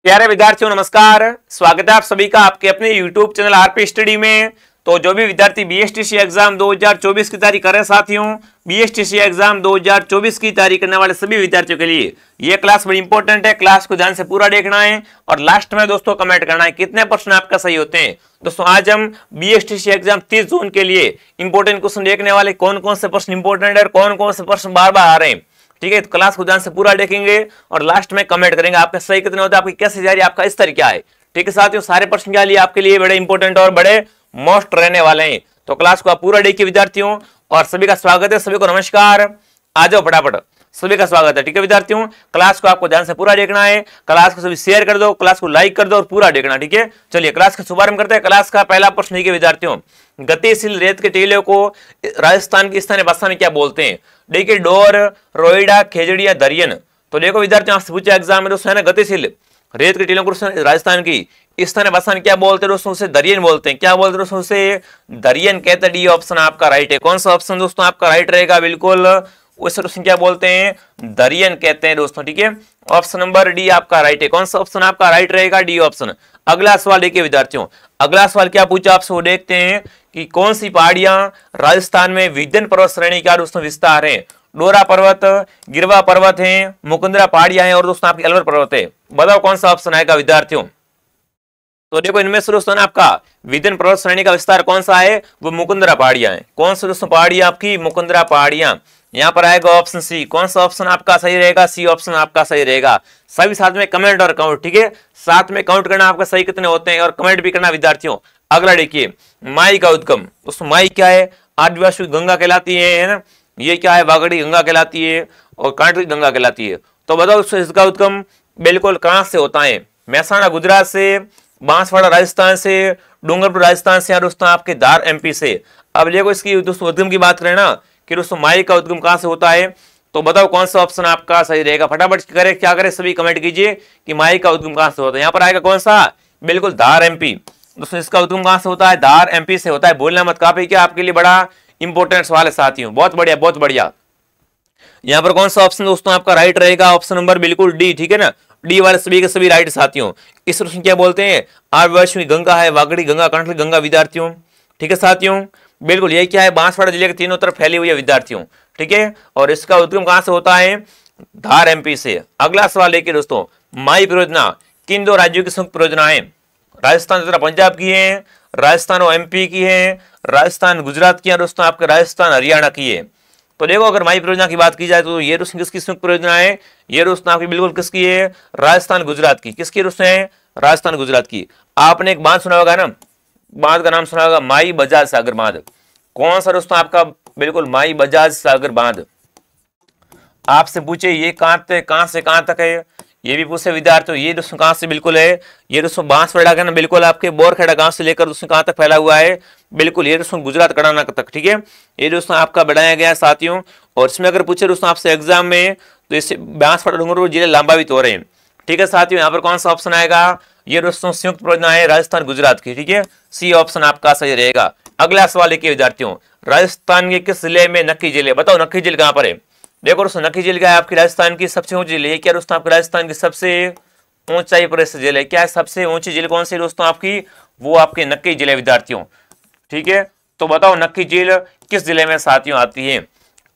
प्यारे विद्यार्थियों नमस्कार। स्वागत है आप सभी का आपके अपने YouTube चैनल आरपी स्टडी में। तो जो भी विद्यार्थी बीएसटीसी एग्जाम 2024 की तैयारी कर रहे हैं साथियों, बीएसटीसी एग्जाम 2024 की तैयारी करने वाले सभी विद्यार्थियों के लिए ये क्लास बड़ी इंपॉर्टेंट है। क्लास को ध्यान से पूरा देखना है और लास्ट में दोस्तों कमेंट करना है कितने प्रश्न आपका सही होते हैं। दोस्तों आज हम बीएसटीसी एग्जाम 30 जून के लिए इंपॉर्टेंट क्वेश्चन देखने वाले, कौन कौन से प्रश्न इंपॉर्टेंट है और कौन कौन से प्रश्न बार बार आ रहे हैं। ठीक है, तो क्लास को ध्यान से पूरा देखेंगे और लास्ट में कमेंट करेंगे आपके सही कितने होते हैं, आपकी कैसे जा रही है, आपका स्तर क्या है। ठीक है साथियों, सारे प्रश्न क्या लिए आपके लिए बड़े इंपॉर्टेंट और बड़े मोस्ट रहने वाले हैं। तो क्लास को आप पूरा देखिए विद्यार्थियों, और सभी का स्वागत है, सभी को नमस्कार। आ जाओ फटाफट, सभी का स्वागत है। ठीक है विद्यार्थियों, क्लास को आपको ध्यान से पूरा देखना है, क्लास को सभी शेयर कर दो, क्लास को लाइक कर दो और पूरा देखना। ठीक है, चलिए क्लास का शुभारंभ करते हैं। क्लास का पहला प्रश्न देखिए विद्यार्थियों, गतिशील रेत के टीले को राजस्थान की स्थानीय भाषा में क्या बोलते हैं। देखिए डोर, रोइडा, खेजड़िया, दरियन। तो देखो विद्यार्थियों आपसे पूछा एग्जाम में दोस्तों है ना, गतिशील रेत के टीलों को राजस्थान की स्थानीय भाषा में क्या बोलते हैं दोस्तों, उसे दरियन बोलते हैं। क्या बोलते हैं दोस्तों, उसे दरियन कहते हैं। डी ऑप्शन आपका राइट है। कौन सा ऑप्शन दोस्तों आपका राइट रहेगा, बिल्कुल उसे दोस्तों क्या बोलते हैं, दरियन कहते हैं दोस्तों। ठीक है, ऑप्शन नंबर डी आपका राइट है। कौन सा ऑप्शन आपका राइट रहेगा, डी ऑप्शन। अगला सवाल देखिए विद्यार्थियों, अगला सवाल क्या पूछा आपसे वो देखते हैं कि कौन सी पहाड़ियां राजस्थान में विंध्य पर्वत श्रेणी का दोस्तों विस्तार है। डोरा पर्वत, गिरवा पर्वत है, मुकुंदरा पहाड़ियां हैं और दोस्तों आपकी अलवर पर्वत है। बताओ कौन सा ऑप्शन आएगा विद्यार्थियों। तो देखो इनमें से दोस्तों आपका विंध्य पर्वत श्रेणी का विस्तार कौन सा है, वो मुकुंदरा पहाड़ियां है। कौन सा दोस्तों पहाड़ियां आपकी, मुकुंदरा पहाड़ियां। यहाँ पर आएगा ऑप्शन सी। कौन सा ऑप्शन आपका सही रहेगा, सी ऑप्शन आपका सही रहेगा। सभी साथ में कमेंट और काउंट। ठीक है, साथ में काउंट करना आपका सही कितने होते हैं और कमेंट भी करना विद्यार्थियों। अगला देखिए, माई का उद्गम। दोस्तों माई क्या है, आदिवासी गंगा कहलाती है ना, ये क्या है, वागड़ी गंगा कहलाती है और कांटली गंगा कहलाती है। तो बताओ इसका उद्गम बिल्कुल कहां से होता है, महसाणा गुजरात से, बांसवाड़ा राजस्थान से, डूंगरपुर राजस्थान से, या दोस्तों आपके धार एमपी से। अब देखो इसकी दोस्तों उद्गम की बात करें ना कि दोस्तों माई का उद्गम कहां से होता है, तो बताओ कौन सा ऑप्शन आपका सही रहेगा। फटाफट करे क्या करे, सभी कमेंट कीजिए कि माई का उद्गम कहां से होता है। यहाँ पर आएगा कौन सा, बिल्कुल धार एमपी। दोस्तों इसका उद्गम कहां से होता है, धार एमपी से होता है। भूलना मत, काफी क्या आपके लिए बड़ा इंपॉर्टेंट सवाल है साथियों। बहुत बढ़िया बहुत बढ़िया। यहाँ पर कौन सा ऑप्शन दोस्तों आपका राइट रहेगा, ऑप्शन नंबर बिल्कुल डी। ठीक है ना, डी वाले सभी के सभी राइट साथियों। इस प्रश्न क्या बोलते हैं, आदिवासी गंगा है, वागड़ी गंगा, कांटली गंगा विद्यार्थियों। ठीक है साथियों, बिल्कुल यही क्या है, बांसवाड़ा जिले के तीनों तरफ फैली हुई है विद्यार्थियों। ठीक है, और इसका उद्गम कहां से होता है, धार एमपी से। अगला सवाल देखिए दोस्तों, माई परियोजना किन दो राज्यों की संयुक्त परियोजना है। राजस्थान तथा पंजाब की है, राजस्थान और एमपी की है, राजस्थान गुजरात की है, दोस्तों आपके राजस्थान हरियाणा की है। तो देखो अगर माई परियोजना की बात की जाए तो ये दोस्तों किसकी संयुक्त परियोजना है, ये दोस्तों आपकी बिल्कुल किसकी है, राजस्थान गुजरात की। किसकी दोस्तों है, राजस्थान गुजरात की। आपने एक बांध सुना होगा ना, बांध का नाम सुना होगा, माई बजाज सागर बांध। कौन सा दोस्तों आपका, बिल्कुल माई बजाज सागर बांध। आपसे पूछे ये कहां से कहां तक है, ये भी पूछे विद्यार्थियों, ये दोस्तों कहां से बिल्कुल है, ये दोस्तों बांसवाड़ा का ना बिल्कुल आपके बोरखेड़ा गांव से लेकर दोस्तों कहां तक फैला हुआ है, बिल्कुल ये दोस्तों गुजरात कड़ाना तक। ठीक है, ये दोस्तों आपका बढ़ाया गया है साथियों। और इसमें अगर पूछे दोस्तों आपसे एग्जाम में तो इससे बांसवाड़ा डूंगरपुर जिले लांबावित हो रहे हैं। ठीक है साथियों, यहाँ पर कौन सा ऑप्शन आएगा, ये दोस्तों संयुक्त परियोजना है राजस्थान गुजरात की। ठीक है, सी ऑप्शन आपका सही रहेगा। अगला सवाल देखिए विद्यार्थियों, राजस्थान के किस जिले में नक्की जिले। बताओ नक्की जिले कहां पर है। देखो दोस्तों नक्की जिले क्या है, आपकी राजस्थान की सबसे ऊंची जिले है। क्या दोस्तों आपकी राजस्थान की सबसे ऊंचाई पर जिले क्या है, सबसे ऊंची जिले कौन सी दोस्तों आपकी, वो आपके नक्की जिले विद्यार्थियों। ठीक है, तो बताओ नक्की झील किस जिले में साथियों आती है,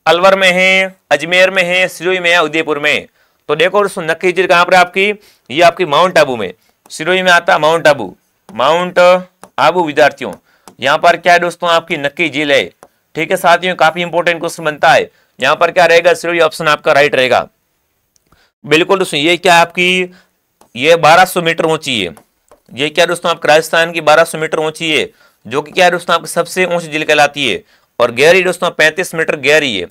अलवर में है, अजमेर में है, सिरोही में या उदयपुर में। तो देखो दोस्तों नक्की झील कहां पर आपकी, ये आपकी माउंट आबू में, सिरोही में आता माउंट आबू, माउंट आबू विद्यार्थियों। यहाँ पर क्या है दोस्तों आपकी नक्की झील है। ठीक है साथियों, काफी इंपॉर्टेंट क्वेश्चन बनता है। यहाँ पर क्या रहेगा, सिरोही ऑप्शन आपका राइट रहेगा। बिल्कुल दोस्तों ये क्या है आपकी, ये 1200 मीटर ऊंची है। ये क्या दोस्तों आपका राजस्थान की 1200 मीटर ऊंची है, जो कि क्या है दोस्तों आपकी सबसे ऊंची झील कहलाती है। और गहरी दोस्तों 35 मीटर गहरी है,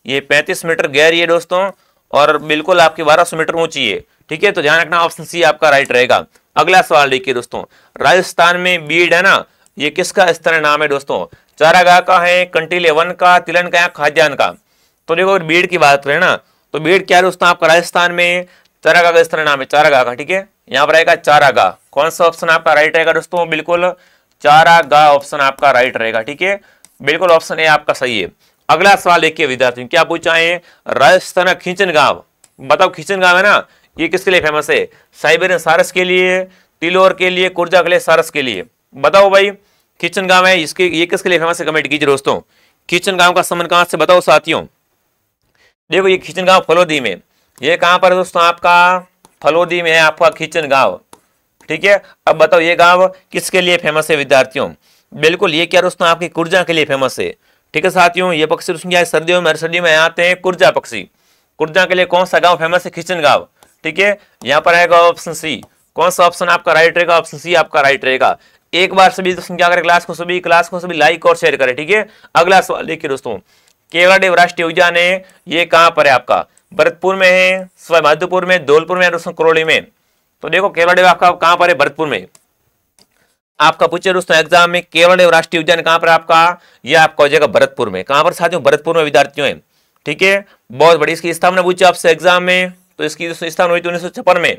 ये 35 मीटर गहरी है दोस्तों, और बिल्कुल आपकी 1200 मीटर ऊंची है। ठीक है, तो ध्यान रखना ऑप्शन सी आपका राइट रहेगा। अगला सवाल देखिए दोस्तों, राजस्थान में बीड है ना, ये किसका स्थानीय नाम है दोस्तों, चारागाह का है, कंटीले वन का, तिलन का या खाद्यान्न का। तो देखो अगर बीड की बात करें ना, तो बीड क्या है दोस्तों आपका राजस्थान में चारागाह का स्थानीय नाम है, चारागाह का। ठीक है, यहाँ पर आएगा चारागाह। कौन सा ऑप्शन आपका राइट रहेगा दोस्तों, बिल्कुल चारागाह ऑप्शन आपका राइट रहेगा। ठीक है, बिल्कुल ऑप्शन ए आपका सही है। अगला सवाल देखिए विद्यार्थियों, क्या पूछा है, राजस्थान खींचन गांव। बताओ खींचन गांव है ना, ये किसके लिए फेमस है? साइबेरियन सारस के लिए, तिलोर के लिए, कुर्जा के लिए, सारस के लिए। बताओ भाई किचन गांव है इसके, ये किसके लिए फेमस है? कमेंट कीजिए दोस्तों। किचन गांव का संबंध कहां से बताओ साथियों। देखो ये खींचन गांव फलोदी में, ये कहां पर है दोस्तों? आपका फलोदी में है आपका खींचन गांव, ठीक है। अब बताओ ये गांव किसके लिए फेमस है विद्यार्थियों? बिल्कुल ये क्या दोस्तों? आपकी कुर्जा के लिए फेमस है, ठीक है साथियों। ये पक्षी दोस्तों क्या है? सर्दियों में, सर्दियों में आते हैं कुर्जा पक्षी। कुर्जा के लिए कौन सा गांव फेमस है? खींचन गांव, ठीक है। यहाँ पर आएगा ऑप्शन सी। कौन सा ऑप्शन आपका राइट रहेगा? ऑप्शन सी आपका राइट रहेगा। एक बार सभी दोस्तों क्या करें? क्लास को सभी लाइक और शेयर करें, ठीक है। अगला सवाल देखिए दोस्तों, केवलादेव राष्ट्रीय उद्यान है, ये कहां पर है आपका? भरतपुर में है, सवाई माधोपुर में, धौलपुर में, दोस्तों करौली में। तो देखो केवलादेव आपका कहां पर है? भरतपुर में। आपका पूछे दोस्तों एग्जाम में केवलादेव राष्ट्रीय उद्यान कहां पर आपका? यह आपका हो जाएगा भरतपुर में। कहां पर साथियों? भरतपुर में विद्यार्थियों है, ठीक है। बहुत बड़ी इसकी स्थापना पूछे आपसे एग्जाम में, तो इसकी स्थापना हुई थी 1956 में,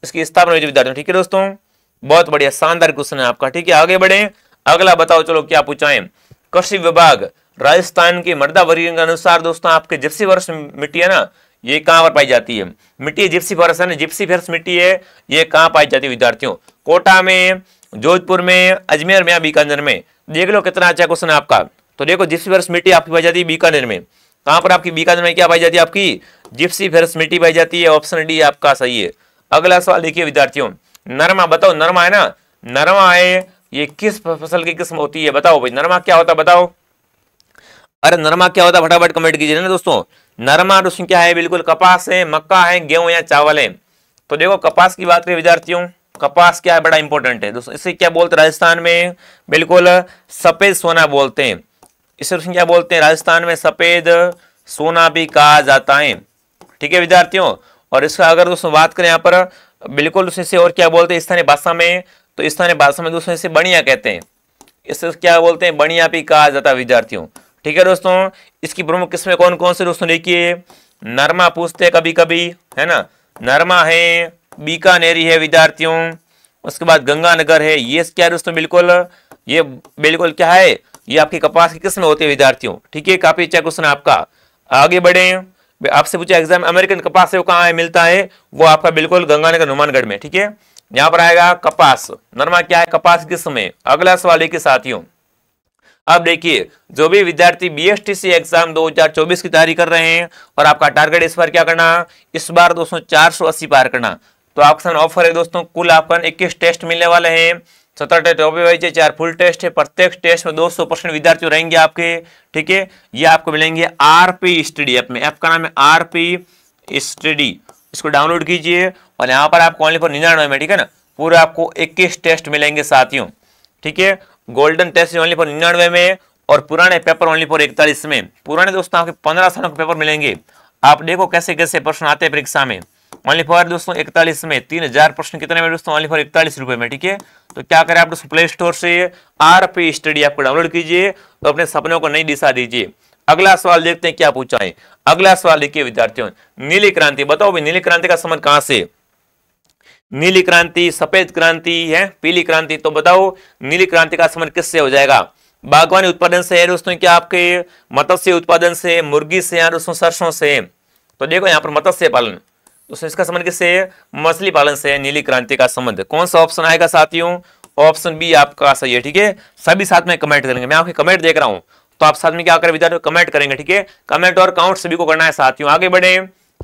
इसकी स्थापना हुई थी विद्यार्थियों, ठीक है दोस्तों। बहुत बढ़िया, शानदार क्वेश्चन है आपका, ठीक है। आगे बढ़े, अगला बताओ चलो क्या पूछा है। कृषि विभाग राजस्थान की मृदा वर्गीकरण के अनुसार दोस्तों आपके जिप्सी फॉरेस्ट मिट्टी है ना, ये कहां पर पाई जाती है? मिट्टी जिप्सी फॉरेस्ट है ना, जिप्सी फॉरेस्ट मिट्टी है, ये कहां पाई जाती है विद्यार्थियों? कोटा में, जोधपुर में, अजमेर में या बीकानेर में? देख लो कितना अच्छा क्वेश्चन है आपका। तो देखो जिप्सी फॉरेस्ट मिट्टी आपकी पाई जाती है बीकानेर में। कहां पर आपकी? बीकानेर में क्या पाई जाती है? आपकी जिप्सी फॉरेस्ट मिट्टी पाई जाती है। ऑप्शन डी आपका सही है। अगला सवाल देखिए विद्यार्थियों, नरमा बताओ, नरमा है ना, नरमा है, ये किस फसल की किस्म होती है? बताओ भाई नरमा क्या होता है बताओ। अरे नरमा क्या होता है फटाफट कमेंट कीजिए ना दोस्तों। नरमा दोस्तों क्या है? बिल्कुल कपास है, मक्का है, गेहूं या चावल है। तो देखो कपास की बात करें विद्यार्थियों, कपास क्या है? बड़ा इंपॉर्टेंट है दोस्तों। इसे क्या बोलते हैं राजस्थान में? बिल्कुल सफेद सोना बोलते हैं। इसे दोस्तों क्या बोलते हैं? राजस्थान में सफेद सोना भी कहा जाता है, ठीक है विद्यार्थियों। और इसका अगर दोस्तों बात करें यहाँ पर, बिल्कुल इसे और क्या बोलते हैं स्थानीय भाषा में? तो स्थानीय भाषा में दोस्तों इसे बढ़िया कहते हैं, इसे क्या बोलते हैं? बढ़िया भी कहा जाता है विद्यार्थियों, ठीक है दोस्तों। इसकी प्रमुख किस्में कौन कौन से दोस्तों देखिए, नरमा पूछते हैं कभी कभी, है ना, नरमा है, बीकानेरी है विद्यार्थियों, उसके बाद गंगानगर है। ये क्या है दोस्तों? बिल्कुल ये बिल्कुल क्या है? ये आपकी कपास की किस्म होती है विद्यार्थियों, ठीक है। काफी अच्छा क्वेश्चन आपका। आगे बढ़े, आपसे पूछा एग्जाम अमेरिकन कपास है वो कहाँ है मिलता है? वो आपका बिल्कुल गंगानगर हनुमानगढ़ में, ठीक है। यहाँ पर आएगा कपास, नरमा क्या है? कपास किस्म है। अगला सवाल देखिए साथियों, अब देखिए जो भी विद्यार्थी बीएसटीसी एग्जाम 2024 की तैयारी कर रहे हैं और आपका टारगेट इस बार क्या करना? इस बार दोस्तों 480 पार करना। तो आपके साथ ऑफर है दोस्तों, कुल आपको 21 टेस्ट मिलने वाले हैं, 17 टेस्ट ओपीवाइज है, 4 फुल टेस्ट है। प्रत्येक टेस्ट में 200% विद्यार्थी रहेंगे आपके, ठीक है। ये आपको मिलेंगे आरपी स्टडी ऐप में, ऐप का नाम है आरपी स्टडी। इसको डाउनलोड कीजिए और यहाँ पर आपको ओनली फॉर 99 में, ठीक है ना, पूरे आपको 21 टेस्ट मिलेंगे साथियों, ठीक है। गोल्डन टेस्ट ओनली फॉर 99 में और पुराने पेपर ओनली फॉर 41 में। पुराने दोस्तों आपके 15 सालों के पेपर मिलेंगे। आप देखो कैसे कैसे प्रश्न आते हैं परीक्षा में। ओनली फॉर दोस्तों 41 में 3000 प्रश्न कितने में दोस्तों? ओनली फॉर 41 रुपए में, ठीक है। तो क्या करें आप दोस्तों, प्ले स्टोर से आरपी स्टडी आपको डाउनलोड कीजिए तो अपने सपनों को नई दिशा दीजिए। अगला सवाल देखते हैं क्या पूछा है। अगला सवाल देखिए विद्यार्थियों, नीली क्रांति बताओ भाई, नीली क्रांति का संबंध कहां से? नीली क्रांति, सफेद क्रांति है, पीली क्रांति? तो बताओ नीली क्रांति का संबंध किससे हो जाएगा? बागवानी उत्पादन से है दोस्तों, क्या आपके मत्स्य उत्पादन से, मुर्गी से या दोस्तों सरसों से? तो देखो यहाँ पर मत्स्य पालन, दोस्तों इसका संबंध किससे है? मछली पालन से है नीली क्रांति का संबंध। कौन सा ऑप्शन आएगा साथियों? ऑप्शन बी आपका सही है, ठीक है। सभी साथ में कमेंट करेंगे, मैं आपके कमेंट देख रहा हूं तो आप साथ में क्या करें विद्यार्थियों? कमेंट करेंगे, ठीक है। कमेंट और काउंट सभी को करना है साथियों। आगे बढ़े,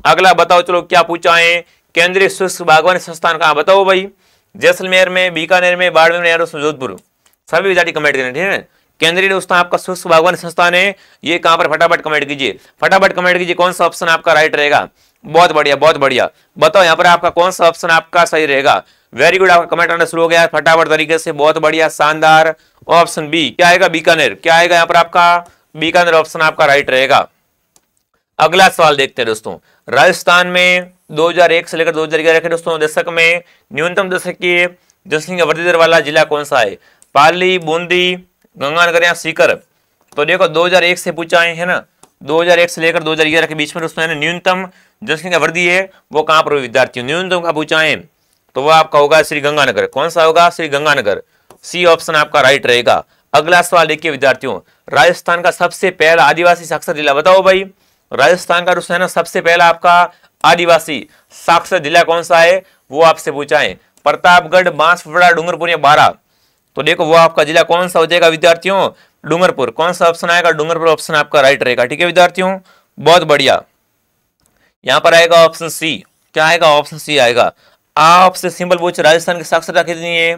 अगला बताओ चलो क्या पूछा है। केंद्रीय शुष्क बागवानी संस्थान कहाँ? बताओ भाई, जैसलमेर में, बीकानेर में, बाड़मेर में या दोस्तों जोधपुर? सभी विद्यार्थी कमेंट करें, ठीक है। केंद्रीय दोस्तों आपका शुष्क बागवानी संस्थान है, ये कहां पर? फटाफट कमेंट कीजिए, फटाफट कमेंट कीजिए। कौन सा ऑप्शन आपका राइट रहेगा? बहुत बढ़िया, बहुत बढ़िया। बताओ यहाँ पर आपका कौन सा ऑप्शन आपका सही रहेगा? वेरी गुड, आपका कमेंट आना शुरू हो गया है फटाफट तरीके से, बहुत बढ़िया, शानदार। ऑप्शन बी क्या आएगा? बीकानेर। क्या आएगा यहाँ पर आपका? बीकानेर ऑप्शन आपका राइट रहेगा। अगला सवाल देखते हैं दोस्तों, राजस्थान में 2001 से लेकर 2011 के दोस्तों दशक में न्यूनतम दशकीय जनसंख्या वृद्धि दर वाला जिला कौन सा है? पाली, बूंदी, गंगानगर या सीकर? तो देखो 2001 से पूछा है ना, 2001 से लेकर 2011 के बीच में दोस्तों है न्यूनतम जनसंख्या वृद्धि है, वो कहां पर विद्यार्थियों? न्यूनतम का पूछा है तो वो आपका होगा श्री गंगानगर। कौन सा होगा? श्री गंगानगर। सी ऑप्शन आपका राइट रहेगा। अगला सवाल देखिए विद्यार्थियों, राजस्थान का सबसे पहला आदिवासी साक्षर जिला बताओ भाई। राजस्थान का दोस्तों है ना सबसे पहला आपका आदिवासी साक्षर जिला कौन सा है वो आपसे पूछा है। प्रतापगढ़, बांसवाड़ा, डूंगरपुर या बारां। तो देखो वो आपका जिला कौन सा हो जाएगा विद्यार्थियों, डूंगरपुर। कौन सा ऑप्शन आएगा, डूंगरपुर ऑप्शन आपका राइट रहेगा। ठीक है विद्यार्थियों, बहुत बढ़िया। यहां पर आएगा ऑप्शन सी। क्या आएगा, ऑप्शन सी आएगा। आपसे सिंपल पूछ, राजस्थान की साक्षरता कितनी है,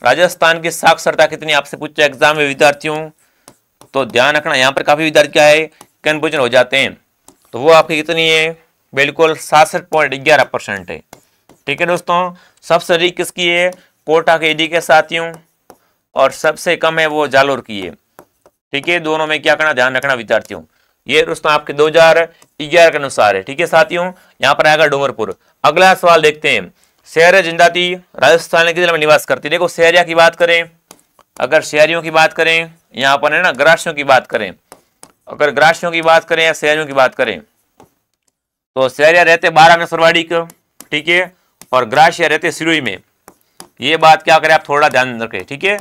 राजस्थान की साक्षरता कितनी आपसे पूछा एग्जाम में विद्यार्थियों। तो ध्यान रखना यहाँ पर काफी विद्यार्थी क्या है कन्फ्यूजन हो जाते हैं। तो वो आपकी कितनी है, बिल्कुल 67.11% है। ठीक है दोस्तों, सबसे अधिक किसकी है, कोटा के एडी के साथियों, और सबसे कम है वो जालोर की है। ठीक है, दोनों में क्या करना, ध्यान रखना विद्यार्थियों। ये दोस्तों आपके 2011 के अनुसार है। ठीक है साथियों, यहाँ पर आएगा डूंगरपुर। अगला सवाल देखते हैं, शहर जनजाति राजस्थान के जिले में निवास करती है। देखो शहरिया की बात करें, अगर शहरियों की बात करें, यहाँ पर है ना ग्रासियों की बात करें, अगर ग्रासियों की बात करें या शहरियों की बात करें, तो शहरिया रहते 12 में सरवाड़ी को, ठीक है, और ग्रासिया रहते सिरोही में। ये बात क्या करें आप थोड़ा ध्यान रखें। ठीक है,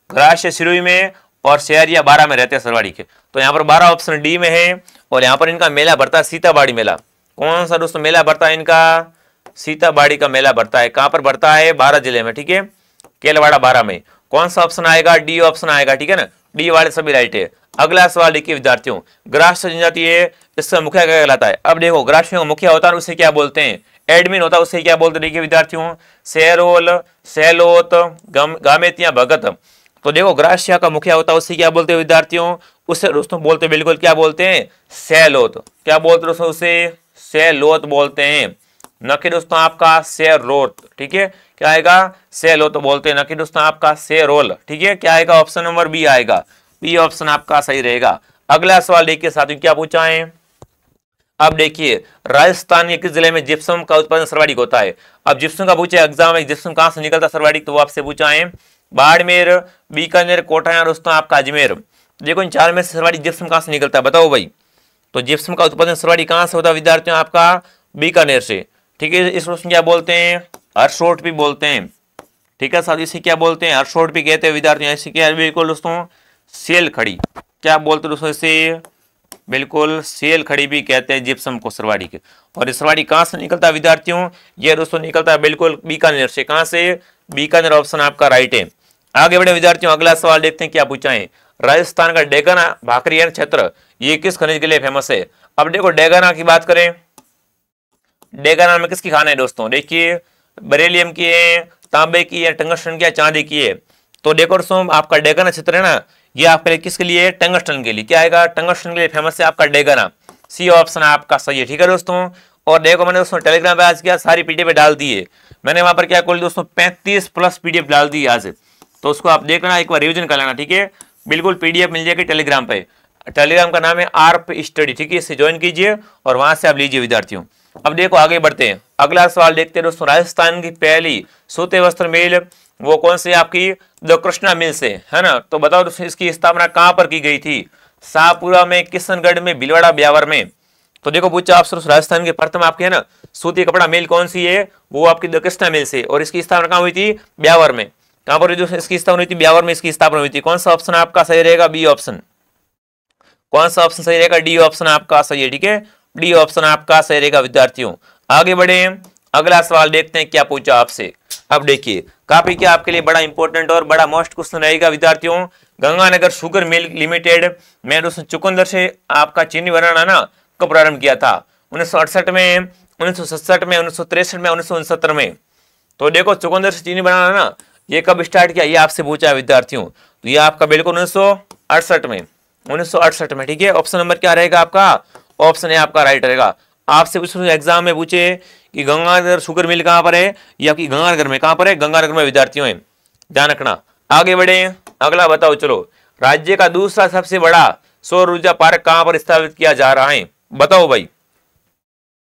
ग्रासिया सिरोही में और शहरिया 12 में रहते हैं सरवाड़ी के। तो यहाँ पर 12 ऑप्शन डी में है, और यहाँ पर इनका मेला भरता है सीताबाड़ी मेला। कौन सा दोस्तों मेला भरता है इनका, सीताबाड़ी का मेला भरता है। कहां पर भरता है, 12 जिले में। ठीक है, केलवाड़ा 12 में। कौन सा ऑप्शन आएगा, डी ऑप्शन आएगा। ठीक है ना, डी वाले सभी राइट है। अगला सवाल देखिए विद्यार्थियों, ग्रास्य जनजाति है, इसका मुखिया क्या कहलाता है। अब देखो ग्रासियों का मुखिया होता है उसे क्या बोलते हैं, एडमिन होता है उसे क्या बोलते हैं। देखिए विद्यार्थियों, सेरोल, सेलोत, गामेतिया, भगत। तो देखो ग्रासिया का मुखिया होता है उसे क्या बोलते हैं विद्यार्थियों, उसे दोस्तों बोलते बिल्कुल क्या बोलते हैं, सेलोत। क्या बोलते हैं दोस्तों, उसे सेलोत बोलते हैं, न कि दोस्तों आपका सेरोत। ठीक है, क्या आएगा, सेलोत तो बोलते हैं, न कि दोस्तों आपका सेरोल। ठीक है, क्या आएगा, ऑप्शन नंबर बी आएगा। बी ऑप्शन आपका सही रहेगा। अगला सवाल देखिए साथियों, क्या पूछा है। अब देखिए राजस्थान के किस जिले में जिप्सम का उत्पादन सर्वाधिक होता है। अब जिप्सम का पूछे एग्जाम में, जिप्सम कहां से निकलता सर्वाधिक, तो वो आपसे पूछा है बाड़मेर, बीकानेर, कोटा या दोस्तों आपका अजमेर। देखो इन चार में से सर्वाधिक जिप्सम कहां से निकलता है बताओ भाई। तो जिप्सम का उत्पादन सर्वाधिक कहां से होता है विद्यार्थियों, आपका बीकानेर से। ठीक है, इस क्वेश्चन क्या बोलते हैं, हर्षोट भी बोलते हैं। ठीक है साथ, इसे क्या बोलते हैं, हर्षोट भी कहते हैं विद्यार्थियों। ऐसे क्या बिल्कुल दोस्तों सेल खड़ी, क्या बोलते हैं दोस्तों इसे, बिल्कुल सेल खड़ी भी कहते हैं जिप्सम को सर्वाधिक। और इस सर्वाधिक कहां से निकलता है विद्यार्थियों, ये दोस्तों निकलता है बिल्कुल बीकानेर से। कहां से, बीकानेर ऑप्शन आपका राइट है। आगे बढ़े विद्यार्थियों, अगला सवाल देखते हैं क्या पूछा है। राजस्थान का डेगाना भाकरियान क्षेत्र ये किस खनिज के लिए फेमस है। अब देखो डेगाना की बात करें, डेगाना में किसकी खान है दोस्तों, देखिए बेरिलियम की है, तांबे की है, टंगस्टन की है, चांदी की है। तो देखो दोस्तों आपका डेगाना क्षेत्र है ना, ये आपके लिए किसके लिए, टंगस्टन के लिए। क्या आएगा, टंगस्टन के लिए फेमस है आपका डेगाना। सी ऑप्शन आपका सही है। ठीक है दोस्तों, और देखो मैंने दोस्तों टेलीग्राम पे आज क्या सारी पीडीएफ डाल दी है। मैंने वहां पर क्या खोल दोस्तों 35+ पीडीएफ डाल दी आज, तो उसको आप देखना, एक बार रिविजन कर लेना। ठीक है, बिल्कुल पीडीएफ मिल जाएगी टेलीग्राम पे। टेलीग्राम का नाम है आर्प स्टडी। ठीक है, इसे ज्वाइन कीजिए और वहां से आप लीजिए विद्यार्थियों। अब देखो आगे बढ़ते हैं, अगला सवाल देखते हैं दोस्तों। राजस्थान की पहली सूते वस्त्र मिल वो कौन सी आपकी, द कृष्णा मिल से, है ना। तो बताओ दोस्तों इसकी स्थापना कहां पर की गई थी, शाहपुरा में, किशनगढ़ में, भीलवाड़ा, ब्यावर में। तो देखो पूछा आपसे राजस्थान के प्रथम आपके है ना सूती कपड़ा मिल कौन सी है, वो आपकी द कृष्णा मिल से। और इसकी स्थापना कहां हुई थी, ब्यावर में। कहां पर जो इसकी स्थापना हुई थी, ब्यावर में इसकी स्थापना हुई थी। कौन सा ऑप्शन आपका सही रहेगा, बी ऑप्शन। कौन सा ऑप्शन सही रहेगा, डी ऑप्शन आपका सही है। ठीक है, डी ऑप्शन आपका सही रहेगा विद्यार्थियों। आगे बढ़े, अगला सवाल देखते हैं क्या पूछा आपसे। अब देखिए काफी क्या आपके लिए बड़ा इंपॉर्टेंट और बड़ा मोस्ट क्वेश्चन रहेगा विद्यार्थियों। गंगानगर शुगर मिल लिमिटेड में दोस्तों चुकंदर से आपका चीनी बनाना ना कब प्रारंभ किया था, 1968 में, 1967 में, 1963 में, 1969 में। तो देखो चुकंदर से चीनी बनाना ना ये कब स्टार्ट किया, ये आपसे पूछा है विद्यार्थियों। तो ये आपका बिल्कुल 1968 में, 1968 में। ठीक है, ऑप्शन नंबर क्या रहेगा आपका, ऑप्शन है आपका राइट रहेगा। आपसे कुछ एग्जाम में पूछे कि गंगानगर शुगर मिल कहां पर है, या कि गंगानगर में, कहां पर है, गंगानगर में विद्यार्थियों है, ध्यान रखना। आगे बढ़े, अगला बताओ चलो। राज्य का दूसरा सबसे बड़ा सौर ऊर्जा पार्क कहां पर स्थापित किया जा रहा है, बताओ भाई।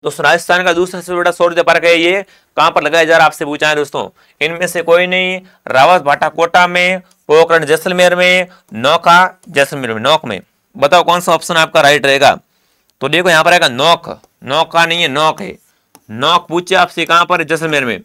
दोस्तों राजस्थान का दूसरा सबसे बड़ा सौर ऊर्जा पार्क है, ये कहां पर लगाया जा रहा है आपसे पूछा है दोस्तों। इनमें से कोई नहीं, रावत भाटा कोटा में, पोखरण जैसलमेर में, नौका जैसलमेर में, नौक में। बताओ कौन सा ऑप्शन आपका राइट रहेगा। तो देखो यहाँ पर आएगा नौक, नौका नहीं है, नौक है। नौक पूछे आपसे कहां पर, जैसलमेर में।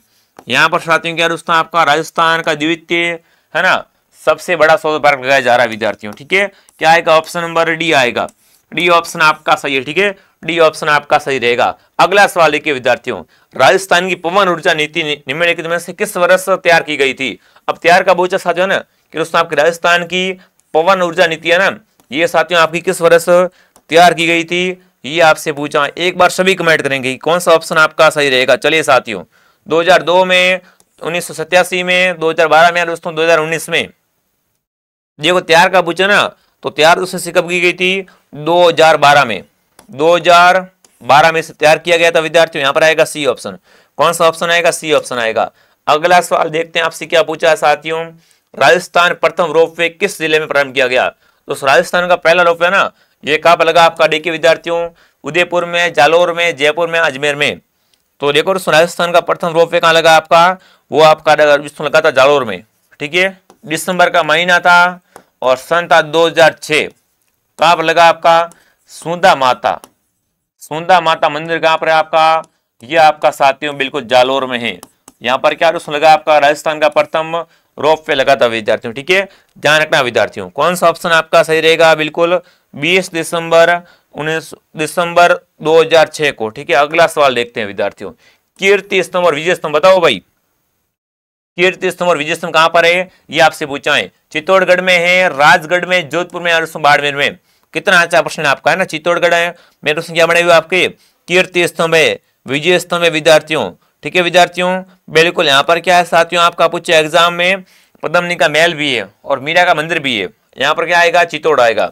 यहाँ पर साथियों क्या दोस्तों आपका राजस्थान का द्वितीय है ना सबसे बड़ा सौर पार्क लगाया जा रहा है विद्यार्थियों। ठीक है, क्या आएगा, ऑप्शन नंबर डी आएगा। डी ऑप्शन आपका सही है। ठीक है, डी ऑप्शन आपका सही रहेगा। अगला सवाल देखिए विद्यार्थियों, राजस्थान की पवन ऊर्जा नीति निम्नलिखित में से किस वर्ष तैयार की गई थी? अब तैयार का पूछा साथियों ना कि दोस्तों आपकी राजस्थान की पवन ऊर्जा नीति है ना, ये साथियों आपकी किस वर्ष तैयार की गई थी, ये आपसे पूछा। एक बार सभी कमेंट करेंगे कौन सा ऑप्शन आपका सही रहेगा। चलिए साथियों, 2002 में, 1987 में, 2012 में, दोस्तों 2019 में। देखो तैयार का पूछा ना, तो तैयार दोस्तों कब की गई थी? 2012 में। 2012 में से तैयार किया गया था विद्यार्थियों। यहाँ पर आएगा सी ऑप्शन। कौन सा ऑप्शन आएगा? सी ऑप्शन आएगा। अगला सवाल देखते हैं आपसे क्या पूछा है साथियों, राजस्थान प्रथम रोपवे किस जिले में प्रारंभ किया गया? तो राजस्थान का पहला रोपवे ना, ये कहाँ पर लगा आपका? देखिए विद्यार्थियों, उदयपुर में, जालोर में, जयपुर में, अजमेर में। तो देखो राजस्थान का प्रथम रोपवे कहाँ लगा आपका? वो आपका लगा था जालोर में। ठीक है, दिसंबर का महीना था और सन था 2006। कहाँ पर लगा आपका? सुंदा माता मंदिर कहाँ पर है आपका? ये आपका साथियों बिल्कुल जालोर में है। यहाँ पर क्या लगा आपका? राजस्थान का प्रथम रोपवे लगा था विद्यार्थियों। ठीक है, ध्यान रखना विद्यार्थियों। कौन सा ऑप्शन आपका सही रहेगा? बिल्कुल 20 दिसंबर 2006 को। ठीक है, अगला सवाल देखते हैं विद्यार्थियों, कीर्ति स्तंभ और विजय स्तंभ बताओ भाई। कीर्ति स्तंभ और विजय स्तंभ कहां पर है? ये आपसे पूछा है। चित्तौड़गढ़ में है, राजगढ़ में, जोधपुर में और बाड़मेर में। कितना अच्छा प्रश्न आपका है ना। चित्तौड़गढ़ है, मेरे संख्या बने हुए आपके कीर्ति स्तंभ है, विजय स्तंभ है विद्यार्थियों। ठीक है विद्यार्थियों, बिल्कुल यहाँ पर क्या है साथियों आपका पूछा एग्जाम में, पद्मनी का महल भी है और मीरा का मंदिर भी है। यहाँ पर क्या आएगा? चित्तौड़ आएगा।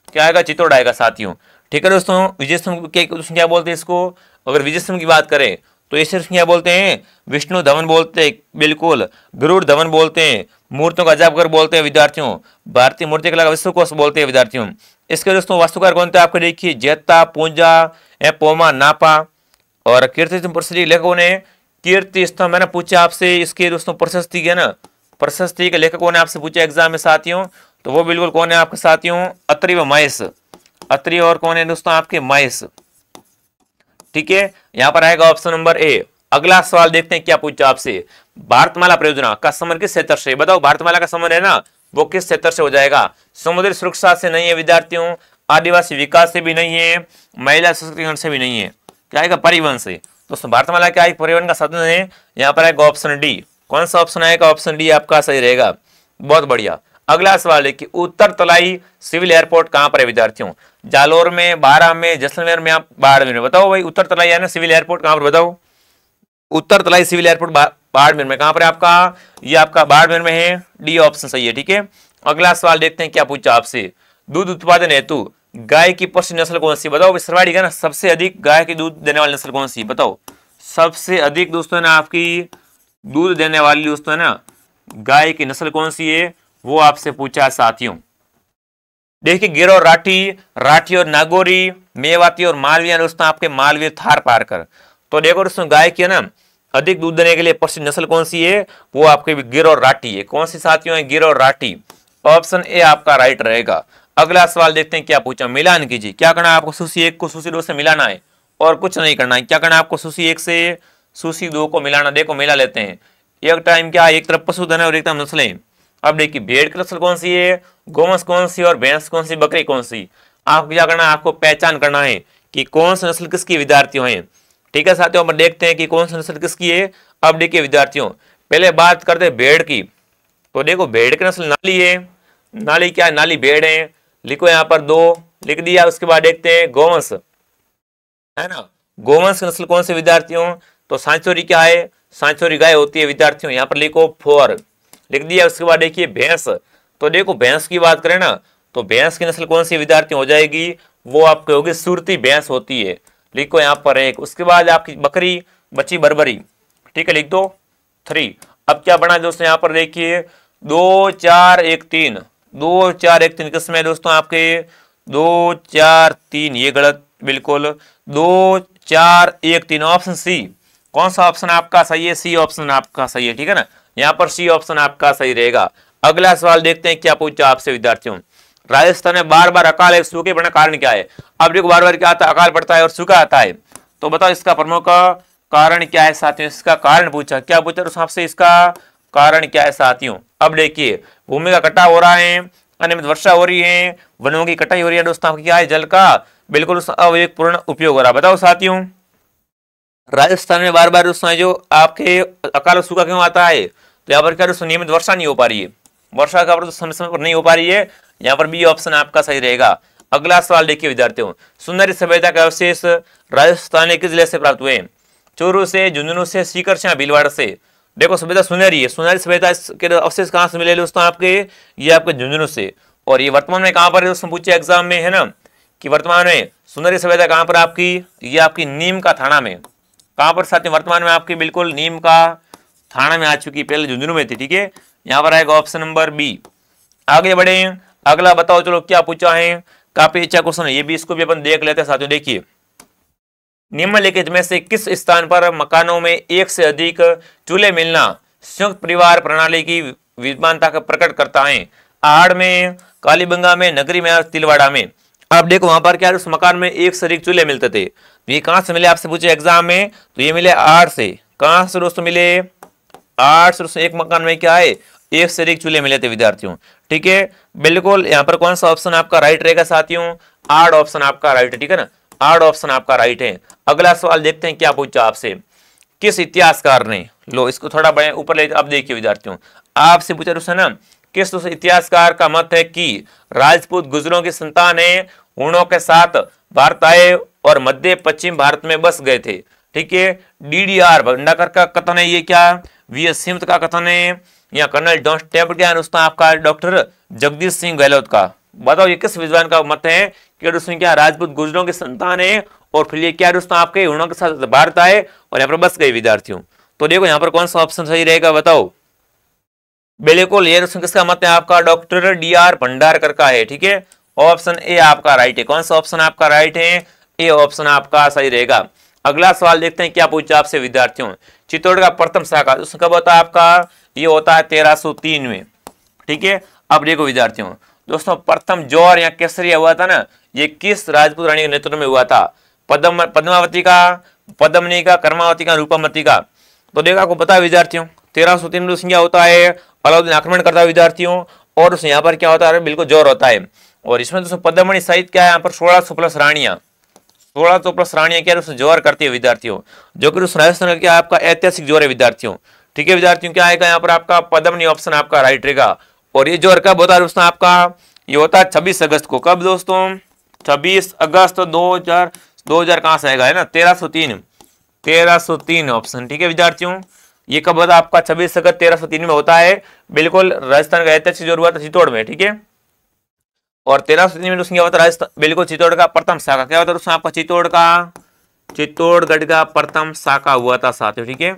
क्या आएगा? चित्तौड़ आएगा साथियों। ठीक है दोस्तों, विजय स्तंभ क्या बोलते हैं इसको? अगर विजय स्तंभ की बात करें तो इसे क्या बोलते हैं? विष्णु धवन बोलते हैं, बिल्कुल गरुड़ धवन बोलते हैं, मूर्तियों का अजायबघर बोलते हैं विद्यार्थियों, भारतीय मूर्ति कला का विश्वकोश बोलते हैं विद्यार्थियों। इसके दोस्तों वास्तुकार कौन थे आपके? देखिए जेता, पूंजा, पोमा, नापा। और कीर्ति स्तंभ प्रसिद्ध लेखकों ने कीर्ति स्तंभ है ना पूछा आपसे, इसके दोस्तों प्रशस्ति है ना, प्रशस्ति के लेखकों ने आपसे पूछा एग्जाम में साथियों, तो वो बिल्कुल कौन है आपके साथियों? अत्रि व महेश। अत्रि और कौन है दोस्तों आपके? महेश। ठीक है, यहां पर आएगा ऑप्शन नंबर ए। अगला सवाल देखते हैं क्या पूछा आपसे, भारतमाला परियोजना का संबंध किस क्षेत्र से? बताओ भारतमाला का संबंध है ना, वो किस क्षेत्र से हो जाएगा? समुद्री सुरक्षा से नहीं है विद्यार्थियों, आदिवासी विकास से भी नहीं है, महिला सशक्तिकरण से भी नहीं है। क्या आएगा? परिवहन से। दोस्तों भारतमाला क्या है? परिवहन का साधन है। यहाँ पर आएगा ऑप्शन डी। कौन सा ऑप्शन आएगा? ऑप्शन डी आपका सही रहेगा। बहुत बढ़िया। अगला सवाल है कि उत्तर तलाई सिविल एयरपोर्ट कहां पर है विद्यार्थियों? जालोर में, बारां में, जैसलमेर में, आप बाड़मेर में। बताओ भाई उत्तर तलाई है ना सिविल एयरपोर्ट कहां पर? बताओ उत्तर तलाई सिविल एयरपोर्ट बाड़मेर में। कहां पर है आपका? ये आपका बाड़मेर में है। डी ऑप्शन सही है। ठीक है, अगला सवाल देखते हैं क्या पूछा आपसे, दूध उत्पादन हेतु गाय की पशु नस्ल कौन सी? बताओ सरवाड़ी का ना सबसे अधिक गाय की दूध देने वाली नस्ल कौन सी? बताओ सबसे अधिक दोस्तों है ना आपकी दूध देने वाली दोस्तों है ना गाय की नस्ल कौन सी है, वो आपसे पूछा है साथियों। देखिए गिर और राठी और नागौरी, मेवाती और मालविया दोस्तों आपके मालवीय थार पारकर। तो देखो दोस्तों गाय की है ना अधिक दूध देने के लिए पशु नस्ल कौन सी है? वो आपके गिर और राठी है। कौन सी साथियों है? गिर और राठी। ऑप्शन ए आपका राइट रहेगा। अगला सवाल देखते हैं क्या पूछा, मिलान कीजिए। क्या करना है आपको? सूची 1 को सूची 2 से मिलाना है और कुछ नहीं करना है। क्या करना है आपको? सूची 1 से सूची 2 को मिलाना। देखो मिला लेते हैं। एक टाइम क्या, एक तरफ पशुधन है और एक तरफ नस्लें। अब देखिए भेड़ की नस्ल कौन सी है, गोवंश कौन सी और भैंस कौन सी, बकरी कौन सी। आपको क्या करना है? आपको पहचान करना है कि कौन सी नस्ल किसकी विद्यार्थियों है। ठीक है साथियों, अब देखते हैं कि कौन सी नस्ल किसकी है। अब देखिए विद्यार्थियों पहले बात करते हैं भेड़ की। तो देखो भेड़ की नस्ल नाली है। नाली क्या है? नाली भेड़ है। लिखो यहाँ पर 2 लिख दिया। उसके बाद देखते हैं गोवंश है ना, गोवंश नस्ल कौन से विद्यार्थियों? तो सांचौरी क्या है? सांचौरी गाय होती है विद्यार्थियों। यहाँ पर लिखो 4 लिख दिया। उसके बाद देखिए भैंस। तो देखो भैंस की बात करें ना तो भैंस की नस्ल कौन सी विद्यार्थियों हो जाएगी? वो आपकी होगी सुरती भैंस होती है। लिखो यहाँ पर 1। उसके बाद आपकी बकरी बची बरबरी। ठीक है, लिख दो 3। अब क्या बना दोस्तों? यहाँ पर देखिए 2 4 1 3 2 4 1 3 किसमें दोस्तों आपके 2 4 3, ये गलत बिल्कुल। 2 4 1 3 ऑप्शन सी। कौन सा ऑप्शन आपका सही है? सी ऑप्शन आपका सही है। ठीक है ना, यहाँ पर सी ऑप्शन आपका सही रहेगा। अगला सवाल देखते हैं क्या पूछा आपसे विद्यार्थियों, राजस्थान में बार बार अकाल एक सूखे पड़ने का कारण क्या है? अब देखो बार बार क्या आता है? अकाल पड़ता है और सूखा आता है। तो बताओ इसका प्रमुख कारण क्या है साथियों? इसका कारण पूछा। क्या पूछा तो आपसे इसका कारण क्या है साथियों? अब देखिए भूमि का कटाव हो रहा है, अनियमित वर्षा हो रही है, वनों की कटाई हो रही है दोस्तों। क्या है? जल का बिल्कुल उसका अविवेकपूर्ण उपयोग हो रहा है। बताओ साथियों, राजस्थान में बार बार दोस्तों जो आपके अकाल सूखा क्यों आता है? तो यहाँ पर क्या दोस्तों नियमित वर्षा नहीं हो पा रही है, वर्षा का समय समय पर नहीं हो पा रही है। यहाँ पर बी ऑप्शन आपका सही रहेगा। अगला सवाल देखिए विद्यार्थियों, सुंदरी सभ्यता के अवशेष राजस्थान के किस जिले से प्राप्त हुए? चूरू से, झुंझुनू से, सीकर से, भीलवाड़ा से। देखो सभ्यता सुनहरी है, सुनहरी सभ्यता के अवशेष कहाँ से मिले दोस्तों आपके? ये आपके झुंझुनू से। और ये वर्तमान में कहाँ पर है दोस्तों, पूछे एग्जाम में है ना, कि वर्तमान में सुंदरी सभ्यता कहाँ पर आपकी? ये आपकी नीम का थाना में। कहाँ पर साथियों? वर्तमान में आपकी बिल्कुल नीम का थाना में आ चुकी, पहले झुंझुनू में थी। ठीक है, यहाँ पर आएगा ऑप्शन नंबर बी। आगे बढ़े, अगला बताओ चलो क्या पूछा है, काफी अच्छा क्वेश्चन है ये भी, इसको भी अपन देख लेते हैं साथियों। देखिए, निम्नलिखित में से किस स्थान पर मकानों में एक से अधिक चूल्हे मिलना संयुक्त परिवार प्रणाली की विद्यमानता का प्रकट करता है? आहड़ में, कालीबंगा में, नगरी में, तिलवाड़ा में। आप देखो वहां पर क्या उस मकान में एक से अधिक चूल्हे मिलते थे। तो ये कहां से मिले आपसे पूछे एग्जाम में? तो ये मिले आहड़ से। कहां से दोस्तों मिले? आहड़ से दोस्तों। एक मकान में क्या है? एक से अधिक चूल्हे मिले थे विद्यार्थियों। ठीक है, बिल्कुल यहाँ पर कौन सा ऑप्शन आपका राइट रहेगा साथियों? आहड़ ऑप्शन आपका राइट है। ठीक है ना, आहड़ ऑप्शन आपका राइट है। अगला सवाल देखते हैं क्या पूछा आपसे, किस इतिहासकार ने, लो इसको थोड़ा बड़े ऊपर ले, अब देखिए विद्यार्थियों, आपसे पूछा दोस्तों ना, किस दोस्तों इतिहासकार का मत है कि राजपूत गुजरों की संतान है, हूणों के साथ भारत आए और मध्य पश्चिम भारत में बस गए थे? ठीक है, डीडीआर भंडाकर का कथन है ये क्या? वी.एस. सिमत का कथन है, या कर्नल जॉन स्टेप क्या है दोस्तों आपका? डॉक्टर जगदीश सिंह गहलोत का। बताओ ये किस विद्वान का मत है कि दोस्तों क्या राजपूत गुजरों की संतान है और फिर ये क्या दोस्तों आपके हूणों के साथ भारत आए और यहाँ पर बस गए विद्यार्थियों? तो देखो यहाँ पर कौन सा ऑप्शन सही रहेगा बताओ? बिल्कुल ये दोस्तों किसका मत है आपका? Doctor DR. भंडारकर का है। ठीक है, ऑप्शन ए आपका राइट है। कौन सा ऑप्शन आपका राइट है? ए ऑप्शन आपका सही रहेगा। अगला सवाल देखते हैं क्या पूछा आपसे विद्यार्थियों, चित्तौड़ का प्रथम शाखा कब होता है आपका? ये होता है 1303 में। ठीक है, अब देखो विद्यार्थियों, दोस्तों प्रथम जौहर या केसरिया हुआ था ना, ये किस राजपूत रानी के नेतृत्व में हुआ था? पद्मावती का, पद्मनी का, कर्मावती का, रूपामती का? तो देखो आपको पता है विद्यार्थियों, 1303 में क्या होता है? अलाउद्दीन आक्रमण करता है विद्यार्थियों, और यहाँ पर क्या होता है? बिल्कुल जौहर होता है। और इसमें दोस्तों पद्मनी सहित क्या है यहाँ पर 1600 प्लस रानियां, 1600 प्लस रानियां क्या है जौहर करती है विद्यार्थियों, जो कि राजस्थान क्या आपका ऐतिहासिक जौहर है विद्यार्थियों। ठीक है विद्यार्थियों, क्या आएगा यहाँ पर आपका? पद्मनी ऑप्शन आपका राइट रहेगा। और ये जौहर कब होता है दोस्तों आपका? ये होता है 26 अगस्त को। कब दोस्तों? 26 अगस्त 2000 कहां से आएगा है ना, 1303 ऑप्शन। ठीक है विद्यार्थियों, ये कब होता है आपका? 26 अगस्त 1303 में होता है। बिल्कुल राजस्थान का ऐतिहासिक जौहर हुआ था चित्तौड़ में। ठीक है, और 1303 में दोस्तों क्या होता है? राजस्थान बिल्कुल चित्तौड़ का प्रथम शाखा क्या होता है दोस्तों आपका? चित्तौड़गढ़ का प्रथम शाखा हुआ था साथियों। ठीक है,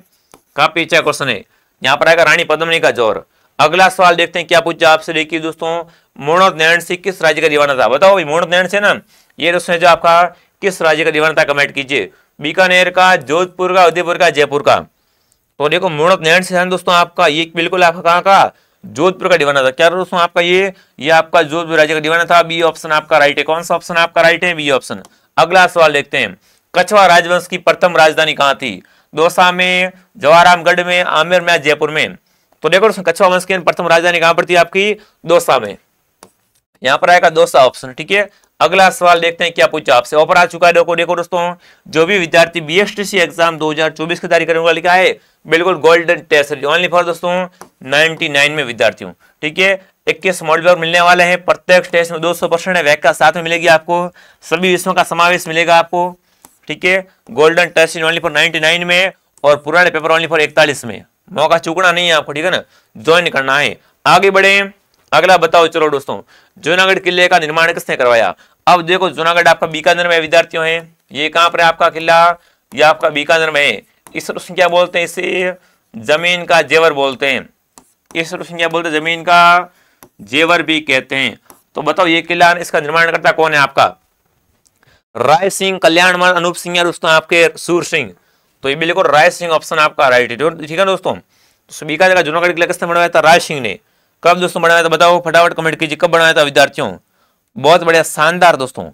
काफी अच्छा क्वेश्चन है। यहाँ पर आएगा रानी पद्मिनी का जौहर। अगला सवाल देखते हैं क्या पूछा आपसे। देखिए दोस्तों, मोहम्मद सिंह किस राज्य का दीवाना था? बताओ मोहम्मद से ना, ये दोस्तों जो आपका किस राज्य का दीवाना था? कमेंट कीजिए। बीकानेर का, जोधपुर का, उदयपुर का, जयपुर का? तो देखो मोहम्मद से दोस्तों आपका ये बिल्कुल आपका कहाँ का? जोधपुर का दीवाना था। क्या दोस्तों आपका ये आपका जोधपुर राज्य का दीवाना था। बी ऑप्शन आपका राइट है। कौन सा ऑप्शन आपका राइट है? B option. अगला सवाल देखते हैं, कछवा राजवंश की प्रथम राजधानी कहाँ थी? दौसा में, जवाहरामगढ़ में, आमेर में, जयपुर में? तो देखो कछवा वंश की प्रथम राजधानी कहां पर थी आपकी? दौसा में। यहां पर आएगा दौसा ऑप्शन। ठीक है, अगला सवाल देखते हैं क्या पूछा आपसे। ऑफर आ चुका है। देखो दोस्तों, जो भी विद्यार्थी बीएसटीसी एग्जाम 2024 की तैयारी करने वाला लिखा है, बिल्कुल गोल्डन टेस्ट ओनली फॉर दोस्तों 99 में विद्यार्थियों। ठीक है, 21 मॉडल पेपर मिलने वाले हैं। प्रत्येक टेस्ट में 200% है, व्याख्या साथ में मिलेगी आपको, सभी विषयों का समावेश मिलेगा आपको। ठीक है, गोल्डन टेस्ट ओनली फॉर 99 में, और पुराने पेपर ओनली फॉर 41 में। मौका चूकना नहीं है आपको। ठीक है ना, ज्वाइन करना है। आगे बढ़े, अगला बताओ चलो दोस्तों, जूनागढ़ किले का निर्माण किसने करवाया? अब देखो जूनागढ़ आपका बीकानेर में विद्यार्थियों है। ये कहां पर है आपका किला? ये आपका बीकानेर में है। इस क्या बोलते हैं? इसे जमीन का जेवर बोलते हैं। इस क्या बोलते हैं? जमीन का जेवर भी कहते हैं। तो बताओ ये किला, इसका निर्माण करता कौन है आपका? राय सिंह, कल्याणमल, अनूप सिंह या दोस्तों आपके सूर सिंह? तो ये बिल्कुल राय सिंह ऑप्शन आपका राइट है। ठीक है दोस्तों, तो बीकानेर का जूनागढ़ किला किसने बनवाया था? राय सिंह ने। कब दोस्तों बनवाया था? बताओ फटाफट कमेंट कीजिए, कब बनवाया था विद्यार्थियों? बहुत बढ़िया, शानदार दोस्तों।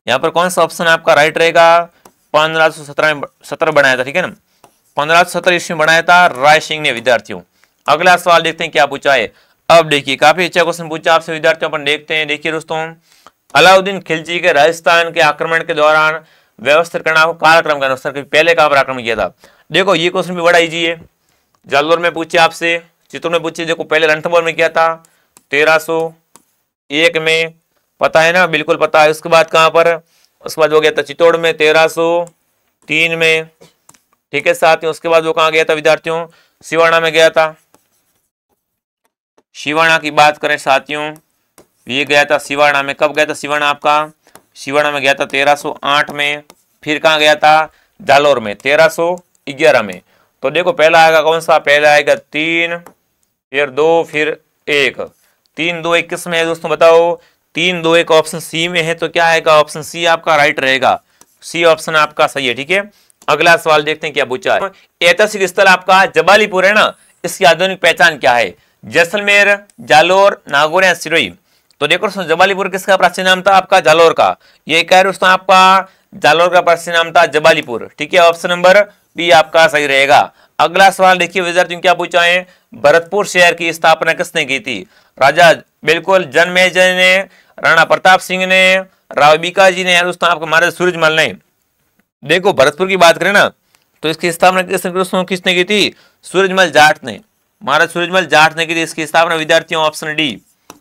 यहाँ पर कौन सा ऑप्शन आपका राइट रहेगा? 1517 बनाया था। ठीक है ना, 1517 ईस्वी बनाया था राय सिंह ने विद्यार्थियों। अगला सवाल देखते हैं क्या पूछा है। अब देखिए, काफी अच्छा क्वेश्चन पूछा आपसे विद्यार्थियों, अपन देखते हैं। देखिए दोस्तों, अलाउद्दीन खिलजी के राजस्थान के आक्रमण के दौरान व्यवस्थित करना को कालक्रम के अनुसार पहले कहां पर आक्रमण किया था। देखो ये क्वेश्चन भी बड़ा इजी है, जालौर में पूछे आपसे, चित्तौड़ में पूछे। देखो पहले रणथंभौर में किया था 1301 में, पता है ना, बिल्कुल पता है। उसके बाद कहां पर, उसके बाद वो गया था चित्तौड़ में 1303 में, ठीक है साथियों। उसके बाद वो कहां गया था विद्यार्थियों, सिवाना में गया था। सिवाना की बात करें साथियों, ये गया था सिवाना में, कब गया था सिवाना आपका, सिवाना में गया था 1308 में। फिर कहां गया था, जालौर में 1311 में। तो देखो पहला आएगा कौन सा, पहला आएगा 3, फिर 2, फिर 1। 3, 2, 1 किस में है दोस्तों बताओ, 3, 2, 1 ऑप्शन सी में है। तो क्या आएगा, ऑप्शन सी आपका राइट रहेगा, सी ऑप्शन आपका सही है, ठीक है। अगला सवाल देखते हैं क्या पूछा है। ऐतिहासिक स्थल आपका जबालीपुर है ना, इसकी आधुनिक पहचान क्या है, जैसलमेर, जालौर, नागौर या सिरोही। तो देखो जबालीपुर किसका प्राचीन नाम था, आपका जालौर का। ये कह रहे दोस्तों आपका जालौर का प्राचीन नाम था जबालीपुर, ठीक है। ऑप्शन नंबर बी आपका सही रहेगा। अगला सवाल देखिए विद्यार्थियों क्या पूछा है, भरतपुर शहर की स्थापना किसने की थी, राजा बिल्कुल जन्मेजय ने, राणा प्रताप सिंह ने, राव बीकाजी ने, या दोस्तों आपको महाराज सूरजमल ने। देखो भरतपुर की बात करें ना, तो इसकी स्थापना किसने की थी, सूरजमल जाट ने, महाराज सूरजमल जाट ने की थी इसकी स्थापना विद्यार्थियों। ऑप्शन डी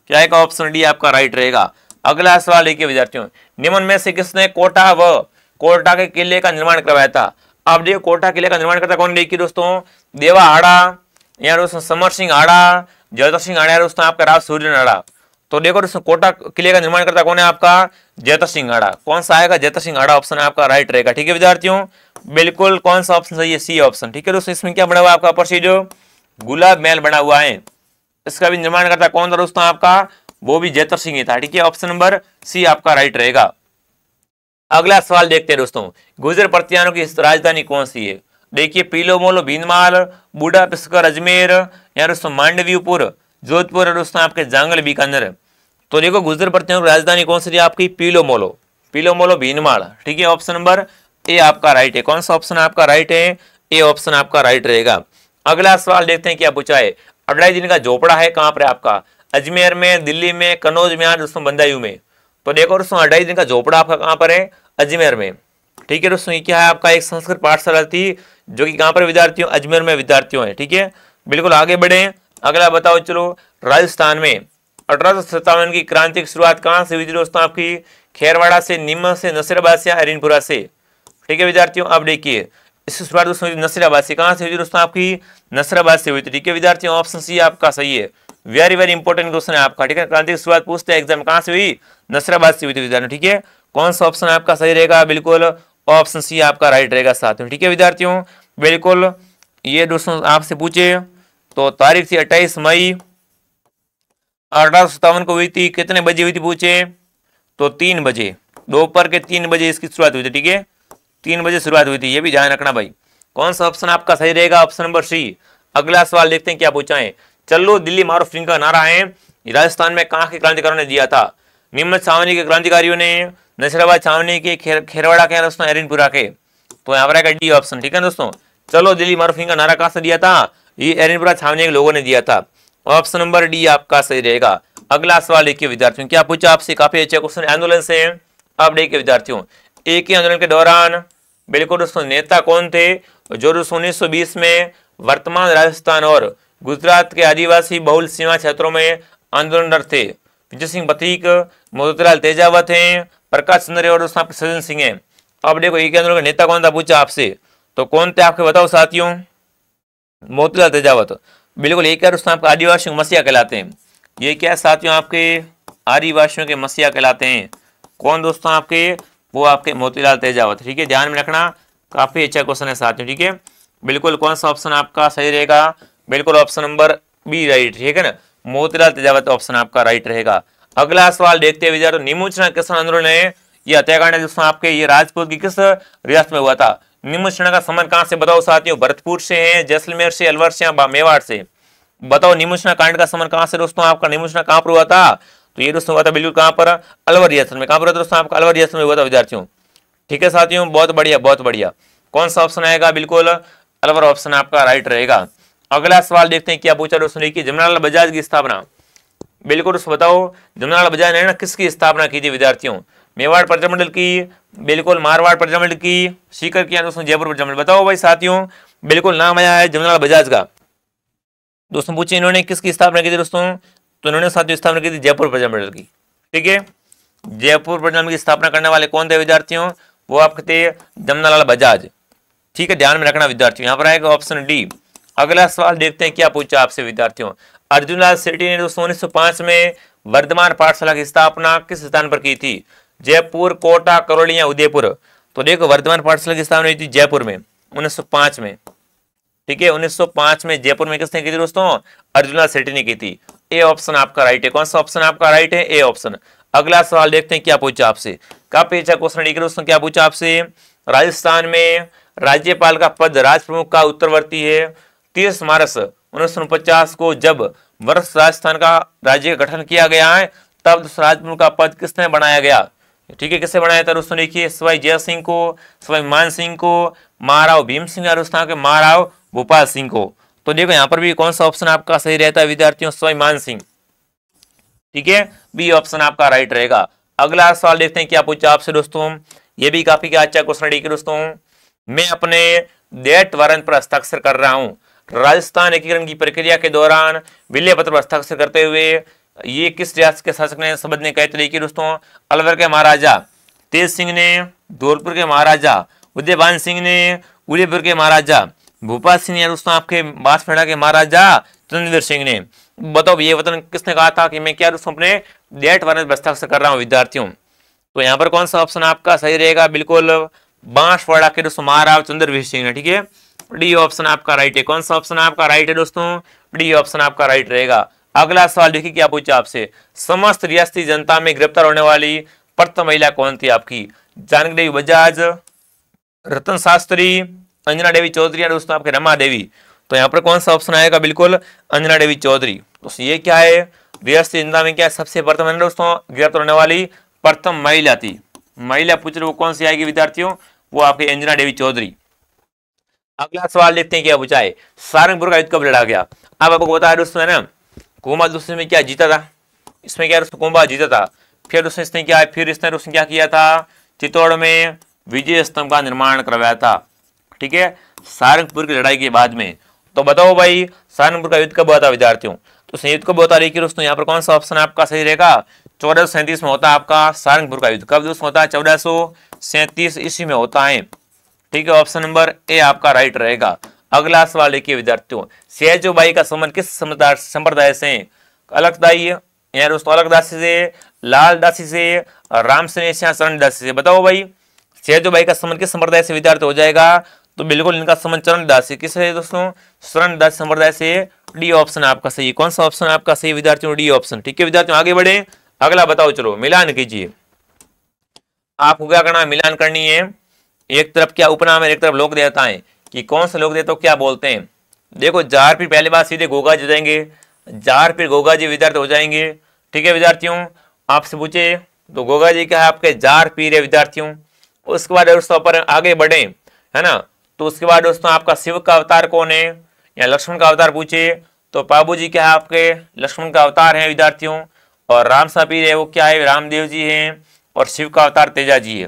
क्या है, ऑप्शन डी आपका राइट रहेगा। अगला सवाल देखिए विद्यार्थियों, निम्न में से किसने कोटा के किले का निर्माण करवाया था। अब देखो कोटा किले का निर्माण करता कौन, देखिए दोस्तों देवा आड़ा, या दोस्तों समर सिंह आड़ा, जयतर सिंह आड़ा, दोस्तों आपका राव सूर्य आड़ा। तो देखो दोस्तों कोटा किले का निर्माण करता कौन है, आपका जयतर सिंह आड़ा। कौन सा आएगा, जयतर सिंह आड़ा ऑप्शन आपका राइट रहेगा, ठीक है विद्यार्थियों। बिल्कुल कौन सा ऑप्शन सही है, सी ऑप्शन, ठीक है दोस्तों। इसमें क्या बना हुआ आपका प्रसिद्ध गुलाब महल बना हुआ है, इसका भी निर्माण करता कौन था दोस्तों आपका, वो भी जयतर सिंह ही था, ठीक है। ऑप्शन नंबर सी आपका राइट रहेगा। अगला सवाल देखते हैं दोस्तों, गुर्जर प्रतियानों की राजधानी कौन सी है। देखिए पीलो मोलो भीनमाल, बूढ़ा पिस्कर अजमेर, या दोस्तों मांडवीपुर, जोधपुर, दोस्तों आपके जांगल बीकानेर। तो देखो गुर्जर प्रतियानों की राजधानी कौन सी है आपकी, पीलो मोलो भीनमाल, ठीक है। ऑप्शन नंबर ए आपका राइट है। कौन सा ऑप्शन आपका राइट है, ए ऑप्शन आपका राइट रहेगा। अगला सवाल देखते हैं क्या पूछा है, अडाई दिन का झोपड़ा है कहां पर आपका, अजमेर में, दिल्ली में, कनौज में, या दोस्तों बंदायूं में। तो देखो दोस्तों अडाई दिन का झोपड़ा आपका कहां पर है, अजमेर में, ठीक है दोस्तों। ये क्या है आपका एक संस्कृत पाठशाला थी जो कि कहां पर विद्यार्थियों, अजमेर में विद्यार्थियों है, ठीक है। बिल्कुल आगे बढ़े। अगला बताओ चलो, राजस्थान में 1857 की क्रांति की शुरुआत कहां से हुई थी दोस्तों आपकी, खेरवाड़ा से, नीमच से, नसीराबाद से, हरिनपुरा से, ठीक है विद्यार्थियों। अब देखिए इसकी शुरुआत दोस्तों नसीराबाद से, कहां से हुई थी दोस्तों आपकी, नसीराबाद से हुई थी, ठीक है विद्यार्थियों। ऑप्शन सी आपका सही है, वेरी वेरी इंपॉर्टेंट क्वेश्चन है आपका, ठीक है। क्रांति की शुरुआत पूछते हैं एग्जाम, कहां से हुई, नसीराबाद से हुई थी विद्यार्थियों, ठीक है। कौन सा ऑप्शन आपका सही रहेगा, बिल्कुल ऑप्शन सी आपका राइट रहेगा साथियों, ठीक है विद्यार्थियों। बिल्कुल ये दोस्तों आपसे पूछे तो तारीख थी 28 मई 1857 को हुई थी, कितने बजे हुई थी पूछे तो 3 बजे, दोपहर के 3 बजे इसकी शुरुआत हुई थी, ठीक है। 3 बजे शुरुआत हुई थी, ये भी ध्यान रखना भाई। कौन सा ऑप्शन आपका सही रहेगा, ऑप्शन नंबर सी। अगला सवाल देखते हैं क्या पूछा है, चलो दिल्ली मारो फिंग का नारा है राजस्थान में कहां के क्रांतिकारियों ने दिया था, नीमच छावनी के क्रांतिकारियों ने, नसीराबाद छावनी के, खेरवाड़ा के, दोस्तों हरिनपुरा के। तो यहाँ पर डी ऑप्शन, ठीक है दोस्तों। चलो दिल्ली मारो फिंग का नारा कहां से दिया था, ये हरिनपुरा छावनी के लोगों ने दिया था। ऑप्शन नंबर डी आपका सही रहेगा। अगला सवाल देखिए विद्यार्थियों क्या पूछा आपसे, काफी अच्छा क्वेश्चन, आंदोलन से। अब देखिए विद्यार्थियों, एक ही आंदोलन के दौरान बिल्कुल दोस्तों नेता कौन थे जो 1920 में वर्तमान राजस्थान और गुजरात के आदिवासी बहुल सीमा क्षेत्रों में आंदोलनरत थे। विजय सिंह बतीक, मोतीलाल तेजावत हैं, प्रकाश चंद्र और दोस्तों सज्जन सिंह हैं। अब देखो एक आंदोलन का नेता कौन था पूछा आपसे, तो कौन थे आपके बताओ साथियों, मोतीलाल तेजावत। बिल्कुल एक दोस्तों आपके आदिवासियों के मसीहा कहलाते हैं, ये क्या साथियों आपके आदिवासियों के मसीहा कहलाते हैं। कौन दोस्तों आपके, वो आपके मोतीलाल तेजावत, ठीक है। ध्यान में रखना, काफी अच्छा क्वेश्चन है साथियों, ठीक है। बिल्कुल कौन सा ऑप्शन आपका सही रहेगा, बिल्कुल ऑप्शन नंबर बी राइट, ठीक है ना, मोतीलाल तेजावत ऑप्शन आपका राइट रहेगा। अगला सवाल देखते हैं विद्यार्थियों, निमुचना किसान आंदोलन है, ये हत्याकांड है दोस्तों आपके, ये राजपूत की किस रियासत में हुआ था। निमुचना का संबंध कहां से बताओ साथियों, भरतपुर से है, जैसलमेर से, अलवर से, मेवाड़ से। बताओ निमुचना कांड का संबंध कहां से दोस्तों आपका, निमुचना कहां पर हुआ था, तो ये दोस्तों हुआ था बिल्कुल कहां पर, अलवर रियासत में। कहां पर हुआ था दोस्तों आपका, अलवर रियासत में हुआ था विद्यार्थियों, ठीक है साथियों। बहुत बढ़िया बहुत बढ़िया। कौन सा ऑप्शन आएगा, बिल्कुल अलवर ऑप्शन आपका राइट रहेगा। अगला सवाल देखते हैं क्या पूछा दोस्तों, देखिए जमनालाल बजाज की स्थापना बिल्कुल दोस्तों बताओ जमनालाल बजाज ने ना किसकी स्थापना की थी विद्यार्थियों? मेवाड़ प्रजामंडल की, बिल्कुल मारवाड़ प्रजामंडल की, सीकर की, दोस्तों जयपुर प्रजामंडल। बताओ भाई साथियों, बिल्कुल नाम आया है जमनालाल बजाज का। दोस्तों पूछिए इन्होंने किसकी स्थापना की थी दोस्तों? तो इन्होंने साथियों स्थापना की थी जयपुर प्रजामंडल की। ठीक है, जयपुर प्रजामंडल की स्थापना करने वाले कौन थे विद्यार्थियों? वो आपके थे जमनालाल बजाज। ठीक है, ध्यान में रखना विद्यार्थियों। यहाँ पर आएगा ऑप्शन डी। अगला सवाल देखते हैं क्या पूछा आपसे विद्यार्थियों। अर्जुनलाल सेठी ने दोस्तों 1905 में वर्धमान पाठशाला की स्थापना किस स्थान पर की थी? जयपुर, कोटा, करौली या उदयपुर? तो देखो वर्धमान पाठशाला की स्थापना हुई थी जयपुर में 1905 में। ठीक है, 1905 में जयपुर में किसने की थी दोस्तों? अर्जुनलाल सेठी ने की थी। ए ऑप्शन आपका राइट है। कौन सा ऑप्शन आपका राइट है? A option. अगला सवाल देखते हैं क्या पूछा आपसे। काफी अच्छा क्वेश्चन है दोस्तों। क्या पूछा आपसे? राजस्थान में राज्यपाल का पद राज प्रमुख का उत्तरवर्ती है। 30 मार्च 1949 को जब वर्ष राजस्थान का राज्य का गठन किया गया है तब राज प्रमुख का पद किसने बनाया गया? ठीक है, किससे बनाया था दोस्तों? देखिए सवाई जय सिंह को, सवाई मान सिंह को, महाराव भीम सिंह राजस्थान के महाराव भोपाल सिंह को। तो देखो यहाँ पर भी कौन सा ऑप्शन आपका सही रहता है विद्यार्थियों? सवाई मान सिंह। ठीक है, बी ऑप्शन आपका राइट रहेगा। अगला सवाल देखते हैं क्या पूछा आपसे दोस्तों। ये भी काफी अच्छा क्वेश्चन है दोस्तों। मैं अपने डेट वारंट पर हस्ताक्षर कर रहा हूं। राजस्थान एकीकरण की प्रक्रिया के दौरान विलय पत्र पर हस्ताक्षर करते हुए ये किस रियासत के शासक ने शब्द ने कहे थे? दोस्तों अलवर के महाराजा तेज सिंह ने, धौलपुर के महाराजा उदयभान सिंह ने, उदयपुर के महाराजा भोपाल सिंह ने, दोस्तों आपके बांसवाड़ा के महाराजा चंद्रवीर सिंह ने। बताओ ये वतन किसने कहा था कि मैं क्या दोस्तों अपने डेट वारंट पर हस्ताक्षर कर रहा हूं विद्यार्थियों? तो यहाँ पर कौन सा ऑप्शन आपका सही रहेगा? बिल्कुल बांसवाड़ा के दोस्तों महाराव चंद्रवीर सिंह ने। ठीक है, डी ऑप्शन आपका राइट है। कौन सा ऑप्शन आपका राइट है दोस्तों? डी ऑप्शन आपका राइट रहेगा। अगला सवाल देखिए क्या पूछा आपसे। समस्त रियासती जनता में गिरफ्तार होने वाली प्रथम महिला कौन थी आपकी? जानकी देवी बजाज, रतन शास्त्री, अंजना देवी चौधरी या दोस्तों आपके रमा देवी? तो यहाँ पर कौन सा ऑप्शन आएगा? बिल्कुल अंजना देवी चौधरी। तो ये क्या है? रियासती जनता में क्या सबसे प्रथम है दोस्तों गिरफ्तार होने वाली प्रथम महिला थी। महिला पूछ रहे वो कौन सी आएगी विद्यार्थियों? वो आपकी अंजना देवी चौधरी। अगला सवाल देखते हैं क्या पूछा है। सारंगपुर का युद्ध कब लड़ा गया? अब आपको बता है दोस्तों है ना, कोमा दोस्तों में क्या जीता था? इसमें क्या दोस्तों कोमा जीता था। फिर दोस्तों इसने क्या है, फिर इसने दोस्तों क्या किया था? चित्तौड़ में विजय स्तंभ का निर्माण करवाया था। ठीक है, सारंगपुर की लड़ाई के बाद में। तो बताओ भाई सारंगपुर का युद्ध कब हुआ था विद्यार्थियों? तो युद्ध कब होता है दोस्तों? यहाँ पर कौन सा ऑप्शन आपका सही रहेगा? 1437 में होता है आपका सारंगपुर का युद्ध। कब दोस्तों होता है? 1437 ईस्वी में होता है। ठीक है, ऑप्शन नंबर ए आपका राइट रहेगा। अगला सवाल देखिए विद्यार्थियों। सयाजीबाई का संबंध किस संप्रदाय से? अलगदाई या दोस्तों अलगदासी से, लाल दासी से, राम से या चरण दासी से? बताओ भाई सयाजीबाई का संबंध किस संप्रदाय से विद्यार्थी हो जाएगा? तो बिल्कुल इनका संबंध चरण दासी किससे दोस्तों? चरण दासी संप्रदाय से। डी ऑप्शन आपका सही। कौन सा ऑप्शन आपका सही विद्यार्थियों? D option. ठीक है विद्यार्थियों आगे बढ़े। अगला बताओ, चलो मिलान कीजिए। आपको क्या करना है? मिलान करनी है। एक तरफ क्या उपनाम है, एक तरफ लोक देवताएं। कि कौन से लोक देवता क्या बोलते हैं? देखो जार पीर पहले बात सीधे गोगा जी हो जाएंगे। जार पीर गोगा जी विद्यार्थी हो जाएंगे। ठीक है विद्यार्थियों, आपसे पूछे तो गोगा जी क्या है? आपके जार पीर है विद्यार्थियों। उसके बाद दोस्तों पर आगे बढ़े है ना, तो उसके बाद दोस्तों आपका शिव का अवतार कौन है? या लक्ष्मण का अवतार पूछे तो पाबू जी क्या है? आपके लक्ष्मण का अवतार है विद्यार्थियों। और राम सा पीर है वो क्या है? रामदेव जी हैं। और शिव का अवतार तेजा जी है।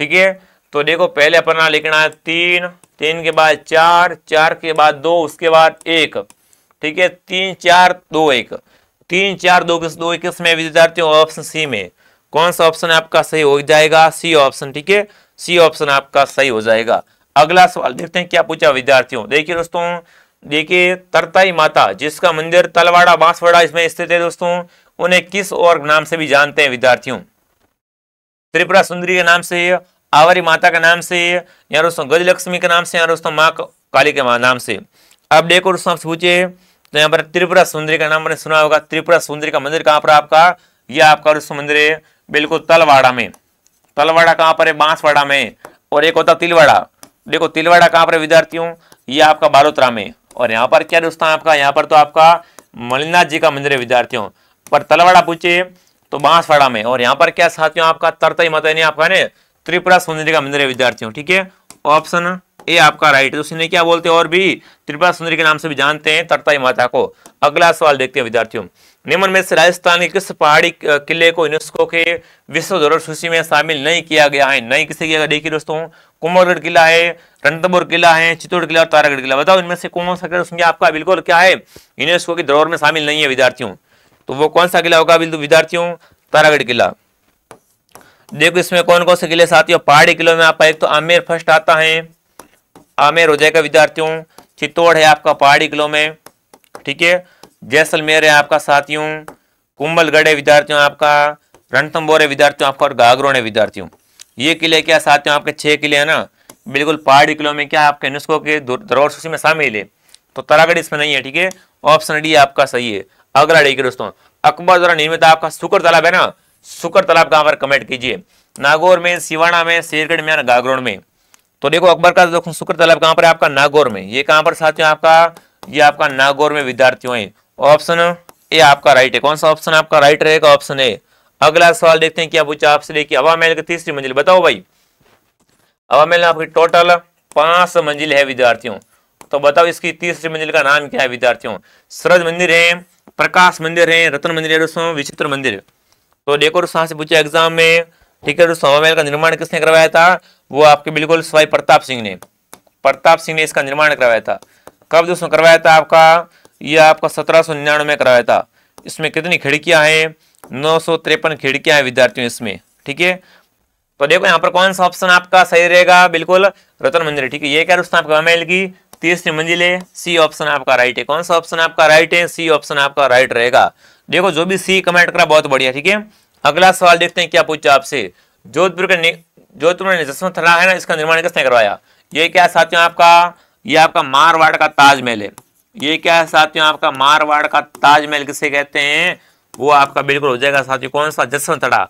ठीक है, तो देखो पहले अपना लिखना है 3, 3 के बाद 4, 4 के बाद 2, उसके बाद 1। ठीक है, 3 4 2 1, 3 4 2 किस में विद्यार्थियों? ऑप्शन सी में। कौन सा ऑप्शन आपका सही हो जाएगा? C option. ठीक है, सी ऑप्शन आपका सही हो जाएगा। अगला सवाल देखते हैं क्या पूछा विद्यार्थियों। देखिए दोस्तों, देखिए तरताई माता जिसका मंदिर तलवाड़ा बांसवाड़ा इसमें स्थित है दोस्तों, उन्हें किस और नाम से भी जानते हैं विद्यार्थियों? त्रिपुरा सुंदरी के नाम से, आवारी माता के नाम से, या दोस्तों गजलक्ष्मी के नाम से, या दोस्तों माँ काली के नाम से? अब देखो दोस्तों आपसे पूछे तो यहाँ पर त्रिपुरा सुंदरी का नाम मैंने सुना होगा। त्रिपुरा सुंदरी का मंदिर कहाँ पर आपका? यह आपका दोस्तों मंदिर है बिल्कुल तलवाड़ा में। तलवाड़ा कहाँ पर है? बांसवाड़ा में। और एक होता तिलवाड़ा। देखो तिलवाड़ा कहाँ पर विद्यार्थियों? यह आपका बालोतरा में। और यहाँ पर क्या दोस्तों आपका? यहाँ पर तो आपका मलिनाथ जी का मंदिर है विद्यार्थियों। पर तलवाड़ा पूछे तो बांसवाड़ा में। और यहाँ पर क्या साथियों आपका? तरताई माता ने आपका ने त्रिपुरा सुंदरी का मंदिर है विद्यार्थियों। ठीक है, ऑप्शन ए आपका राइट है। तो इन्हें क्या बोलते हैं और भी? त्रिपुरा सुंदरी के नाम से भी जानते हैं तरताई माता को। अगला सवाल देखते हैं विद्यार्थियों। निम्न में से राजस्थान के किस पहाड़ी किले को यूनेस्को के विश्व धरोहर सूची में शामिल नहीं किया गया है? नहीं किसे किया गया? देखिए दोस्तों, कुंभलगढ़ किला है, रणथंभौर किला है, चित्तौड़ किला और तारागढ़ किला। बताओ इनमें से कौन सा किला आपका बिल्कुल क्या है, यूनेस्को की धरोहर में शामिल नहीं है विद्यार्थियों? तो वो कौन सा किला होगा विद्यार्थियों? तारागढ़ किला। देखो इसमें कौन कौन से किले साथियों, पहाड़ी किलों में आपका एक तो आमेर फर्स्ट आता है, आमेर हो जाएगा विद्यार्थियों। चित्तौड़ है आपका पहाड़ी किलों में, ठीक है। जैसलमेर है आपका साथियों, कुंभलगढ़ है विद्यार्थियों आपका, रणथंभौर है विद्यार्थियों आपका, और गागरोन है विद्यार्थियों। ये किले क्या साथियों आपके 6 किले है ना, बिल्कुल पहाड़ी किलों में क्या आपके यूनेस्को के धरोहर सूची में शामिल है। तो तारागढ़ इसमें नहीं है, ठीक है। ऑप्शन डी आपका सही है। अगला देखिए दोस्तों, अकबर द्वारा निर्मित आपका शुक्र तालाब है ना, शुक्र तालाब कहां पर, कमेंट कीजिए। नागौर में, सिवाना में, शेरगढ़ में या गागरोन में? तो देखो अकबर का देखो शुक्र तालाब कहां पर है आपका, नागौर में। ये कहां पर साथियों आपका, ये आपका नागौर में विद्यार्थियों है। ऑप्शन ए आपका राइट है। कौन सा ऑप्शन आपका राइट रहेगा? Option A. अगला सवाल देखते हैं क्या पूछा आपसे। देखिए हवा महल की तीसरी मंजिल बताओ भाई। हवा महल आपकी टोटल 5 मंजिल है विद्यार्थियों। तो बताओ इसकी तीसरी मंजिल का नाम क्या है विद्यार्थियों? सूरज मंदिर है, प्रकाश मंदिर है, रत्न मंदिर है दोस्तों, विचित्र मंदिर। तो देखो दोस्तों से पूछे एग्जाम में, ठीक है दोस्तों। हवा महल का निर्माण किसने करवाया था? वो आपके बिल्कुल सवाई प्रताप सिंह ने, प्रताप सिंह ने इसका निर्माण करवाया था। कब दोस्तों करवाया था आपका? ये आपका 1799 में करवाया था। इसमें कितनी खिड़कियां हैं? 953 खिड़कियां हैं विद्यार्थियों इसमें, ठीक है। तो देखो यहाँ पर कौन सा ऑप्शन आपका सही रहेगा? बिल्कुल रत्न मंदिर, ठीक है। ये क्या दोस्तों आपका हवा महल की तीसरी मंजिल है, सी ऑप्शन आपका राइट है। कौन सा ऑप्शन आपका राइट है? सी ऑप्शन आपका राइट रहेगा। देखो जो भी सी कमेंट करा बहुत बढ़िया, ठीक है। अगला सवाल देखते हैं क्या पूछा आपसे। जोधपुर में जसवंत थड़ा है ना, इसका निर्माण किसने करवाया? ये क्या साथियों आपका, ये आपका मारवाड़ का ताजमहल है। ये क्या है साथियों आपका, मारवाड़ का ताजमहल किसे कहते हैं? वो आपका बिल्कुल हो जाएगा साथियों कौन सा, जसवंत थड़ा।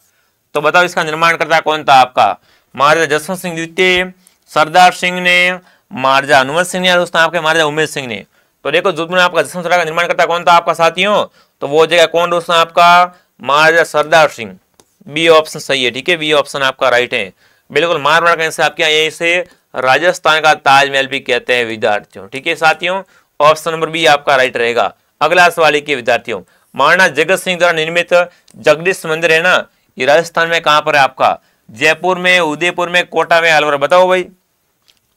तो बताओ इसका निर्माण करता कौन था आपका? महाराजा जसवंत सिंह द्वितीय, सरदार सिंह ने, महाराजा हनुमत सिंह ने, दोस्तों आपके महाराजा उमेश सिंह ने। तो देखो जोधपुर में आपका जसवंत थड़ा का निर्माण करता कौन था आपका साथियों? तो वो हो जाएगा कौन दोस्तों आपका, महाराजा सरदार सिंह। बी ऑप्शन सही है, ठीक है। बी ऑप्शन आपका राइट है बिल्कुल। मारवाड़ का आपके यहाँ इसे राजस्थान का ताजमहल भी कहते हैं विद्यार्थियों, ठीक है साथियों। ऑप्शन नंबर बी आपका राइट रहेगा। अगला सवाल के विद्यार्थियों, महाराणा जगत सिंह द्वारा निर्मित जगदीश मंदिर है ना, ये राजस्थान में कहां पर है आपका? जयपुर में, उदयपुर में, कोटा में, अलवर? बताओ भाई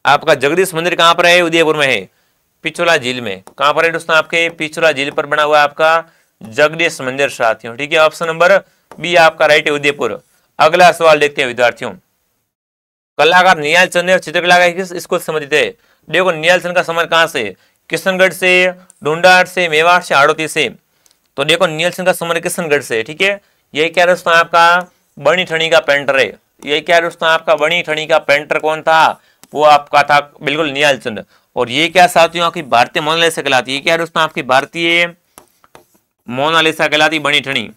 आपका जगदीश मंदिर कहां पर है? उदयपुर में है, पिछोला झील में। कहां पर है दोस्तों आपके? पिछोला झील पर बना हुआ आपका जगदीश मंदिर साथियों, ठीक है। ऑप्शन नंबर बी आपका राइट है, उदयपुर। अगला सवाल देखते हैं विद्यार्थियों, कलाकार निहाल चंद ने चित्रकला का इसको समझते हैं। देखो निहाल चंद का समर कहां से? किशनगढ़ से, ढूंढार से, मेवाड़ से, हाड़ौती से। तो देखो निहाल चंद का समर किशनगढ़ से, ठीक है। ये क्या दोस्तों आपका बनी ठनी का पेंटर है। ये क्या दोस्तों आपका बनी ठनी का पेंटर कौन था? वो आपका था बिल्कुल निहाल चंद। और ये क्या साथियों आपकी भारतीय मोनालिसा कहलाती है। क्या दोस्तों आपकी भारतीय मोनालिसा कहलाती बनी ठनी,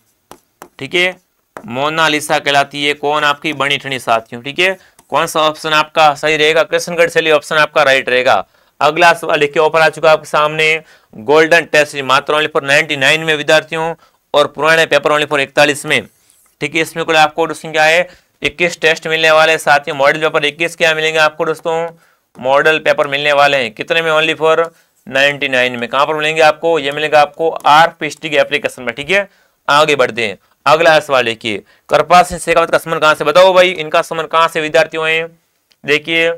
ठीक है। मोनालिसा कहलाती है कौन? आपकी बनी ठनी साथियों, ठीक है। कौन सा ऑप्शन आपका सही रहेगा? कृष्णगढ़ से ऑप्शन आपका राइट रहेगा। अगला सवाल लिखिए ऊपर आ चुका आपके सामने, गोल्डन टेस्ट मात्र ओनली फॉर 99 में विद्यार्थियों और पुराने पेपर ओनली फॉर 41 में, ठीक है। इसमें कुल आपको दोस्तों क्या है 21 टेस्ट मिलने वाले साथियों। मॉडल पेपर 21 क्या मिलेंगे आपको दोस्तों? मॉडल पेपर मिलने वाले हैं कितने में? ओनली फॉर 99 में। कहां पर मिलेंगे आपको? ये मिलेगा आपको आरपीएसटी के एप्लीकेशन में, ठीक है। आगे बढ़ते हैं। अगला सवाल देखिए, कृपाल सिंह शेखावत का संबंध कहां से? बताओ भाई इनका संबंध कहां से विद्यार्थियों है? देखिए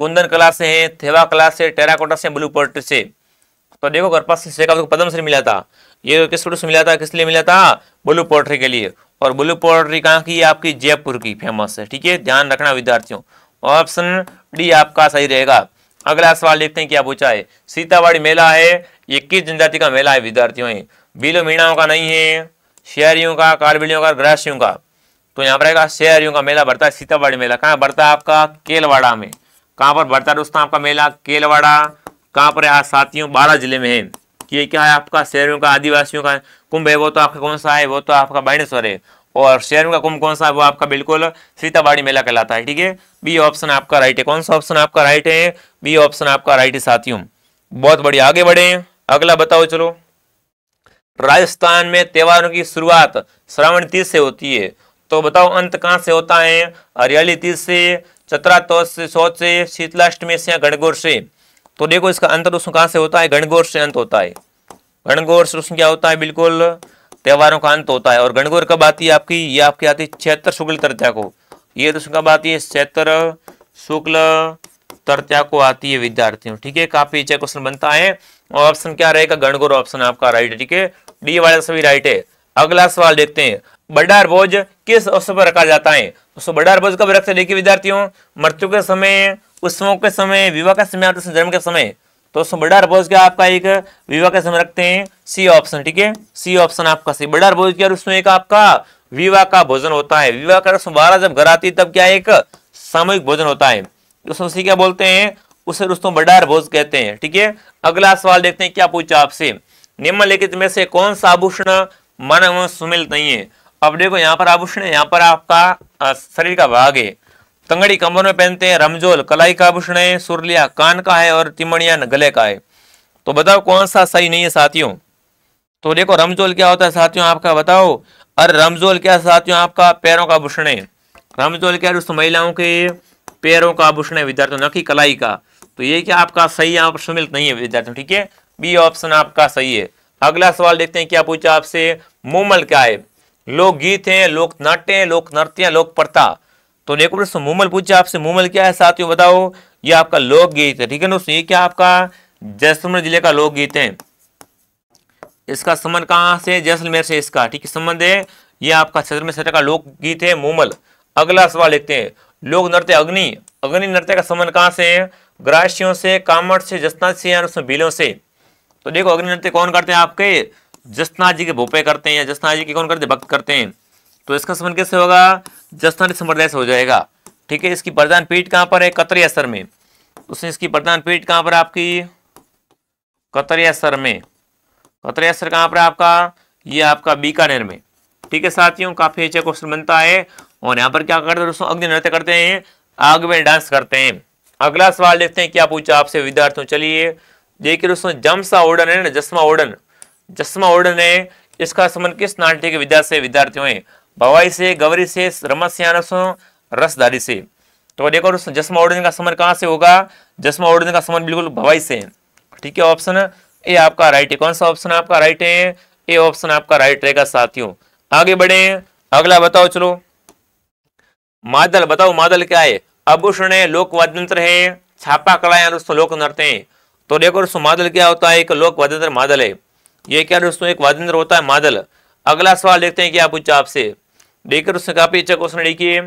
कुंदन कला से है, थेवा कला से, टेराकोटा से, ब्लू पोर्ट्री से। तो देखो कृपाल सिंह शेखावत को पद्मश्री मिला था। ये किस वजह से मिला था? किस लिए मिला था? ब्लू पोर्ट्री के लिए। और ब्लू पोर्ट्री कहाँ की? आपकी जयपुर की फेमस है, ठीक है। ध्यान रखना विद्यार्थियों। ऑप्शन डी आपका सही रहेगा। अगला सवाल देखते हैं क्या पूछा है। सीतावाड़ी मेला है, ये किस जनजाति का मेला है विद्यार्थियों? है बीलो मीणाओं का नहीं है, शहरियों का, कारबिलियों का, ग्रासियों का। तो यहाँ पर आएगा शहरियों का मेला बढ़ता है सीतावाड़ी मेला। कहाँ बढ़ता है आपका? केलवाड़ा में। कहाँ पर बढ़ता है दोस्तों आपका मेला? केलवाड़ा। कहाँ पर है साथियों? 12 जिले में है। ये क्या है आपका? शहरियों का, आदिवासियों का कुंभ है, वो तो आपका कौन सा है? वो तो आपका बाणेश्वर है। और शहरों का कुंभ कौन सा है? वो आपका बिल्कुल सीतावाड़ी मेला कहलाता है, ठीक है। बी ऑप्शन आपका राइट है। कौन सा ऑप्शन आपका राइट है? बी ऑप्शन आपका राइट है साथियों। बहुत बढ़िया, आगे बढ़े। अगला बताओ चलो, राजस्थान में त्योहारों की शुरुआत श्रावण तीज से होती है। तो बताओ अंत कहां से होता है? हरियाली तीज से, चतरा चौथ से, शीतलाष्टमी से या गणगौर से। तो देखो इसका अंत दोस्तों कहां से होता है? गणगौर से अंत होता है। गणगौर से दोस्तों क्या होता है, बिल्कुल त्योहारों का अंत होता है। और गणगौर कब आती है आपकी, ये आपकी आती है चैत्र शुक्ल तृतीया को। ये दोस्तों कब आती है, चैत्र शुक्ल तृतीया को आती है विद्यार्थियों, ठीक है। काफी अच्छा क्वेश्चन बनता है। और ऑप्शन क्या रहेगा, गणगौर ऑप्शन आपका राइट है, ठीक है। डी वाले सभी राइट है। अगला सवाल देखते हैं, बड़ार भोज किस अवसर पर रखा जाता है। दोस्तों बड़ार भोज कब रखते हैं, देखिए विद्यार्थियों, मृत्यु के समय, उत्सवों के समय, विवाह के समय, जन्म के समय। तो दोस्तों बड़ार भोज क्या आपका एक विवाह के समय रखते हैं, सी ऑप्शन, ठीक है। सी ऑप्शन आपका सी। बड़ार भोज क्या, उसमें एक आपका विवाह का भोजन होता है। विवाह का दोस्तों 12 जब घर आती है तब क्या एक सामूहिक भोजन होता है, दोस्तों उसी क्या बोलते हैं, उसे दोस्तों बड़ार भोज कहते हैं, ठीक है। अगला सवाल देखते हैं, क्या पूछा आपसे, निम्नलिखित में से कौन सा आभूषण मानव में सुमिलित नहीं है। अब देखो यहाँ पर आभूषण है, यहाँ पर आपका शरीर का भाग है। तंगड़ी कमर में पहनते हैं, रमजोल कलाई का आभूषण है, सुरलिया कान का है और तिमणिया गले का है। तो बताओ कौन सा सही नहीं है साथियों। तो देखो रमजोल क्या होता है साथियों आपका, बताओ। और रमजोल क्या साथियों आपका पैरों का आभूषण है। रमजोल क्या दोस्तों महिलाओं के पैरों का आभूषण है विद्यार्थियों, न कि कलाई का। तो ये क्या आपका सही यहाँ पर सुमिलित नहीं है विद्यार्थियों, ठीक है। बी ऑप्शन आपका सही है। अगला सवाल देखते हैं, क्या पूछा आपसे, मुमल क्या है। लोक गीत है, लोक नाट्य है, लोक नृत्य, लोक प्रथा। तो देखो दोस्तों मुमल पूछा आपसे, मुमल क्या है साथियों, बताओ। ये आपका लोकगीत है, ठीक है दोस्तों। ये क्या आपका जैसलमेर जिले का लोकगीत है। इसका संबंध कहाँ से, जैसलमेर से इसका, ठीक है, संबंध है। ये आपका जैसलमेर क्षेत्र का लोकगीत है मुमल। अगला सवाल देखते हैं, लोक नृत्य अग्नि। अग्नि नृत्य का संबंध कहाँ से है, ग्रासियों से, कामट से, जसनाथ से या उसमें भीलों से। तो देखो अग्नि नृत्य कौन करते हैं आपके, जसनाथ जी के भूपे करते हैं, या जसनाथ जी के कौन करते हैं, भक्त करते हैं। तो इसका संबंध कैसे होगा, जसनानी संप्रदाय से हो जाएगा, ठीक है। इसकी प्रधान पीठ कहाँ पर है, कतरियासर में। उसने इसकी प्रधान पीठ कहाँ पर आपकी, कतरियासर में। कतरियासर कहाँ पर आपका, ये आपका बीकानेर में, ठीक है साथियों। काफी अच्छा क्वेश्चन बनता है। और यहाँ पर क्या करते हैं दोस्तों, अग्नि नृत्य करते हैं, आग में डांस करते हैं। अगला सवाल देखते हैं, क्या पूछा आपसे विद्यार्थियों, चलिए देखिए दोस्तों, जमसा ओडन है ना, जसमा ओडन, जसमा ओडन है, इसका संबंध किस नाट्य के विद्या से विद्यार्थियों है, भवाई से, गौरी से, रमस्यानसों, रसधारी से। तो देखो दोस्तों जसमा ओडन का संबंध कहाँ से होगा, जसमा ओडन का संबंध बिल्कुल भवाई से है, ठीक है। ऑप्शन ए आपका राइट है। कौन सा ऑप्शन आपका राइट है, ए ऑप्शन आपका राइट रहेगा साथियों। आगे बढ़े, अगला बताओ चलो, मादल बताओ, मादल क्या है, आभूषण है, लोक वाद्य यंत्र है, छापा कला है दोस्तों, लोक नृत्य है। तो देखो दोस्तों मादल क्या होता है, एक लोक वाद्य यंत्र मादल है। ये क्या दोस्तों, एक वाद्य यंत्र होता है मादल। अगला सवाल देखते हैं, क्या पूछा आपसे, देखिए दोस्तों काफी अच्छा क्वेश्चन, देखिए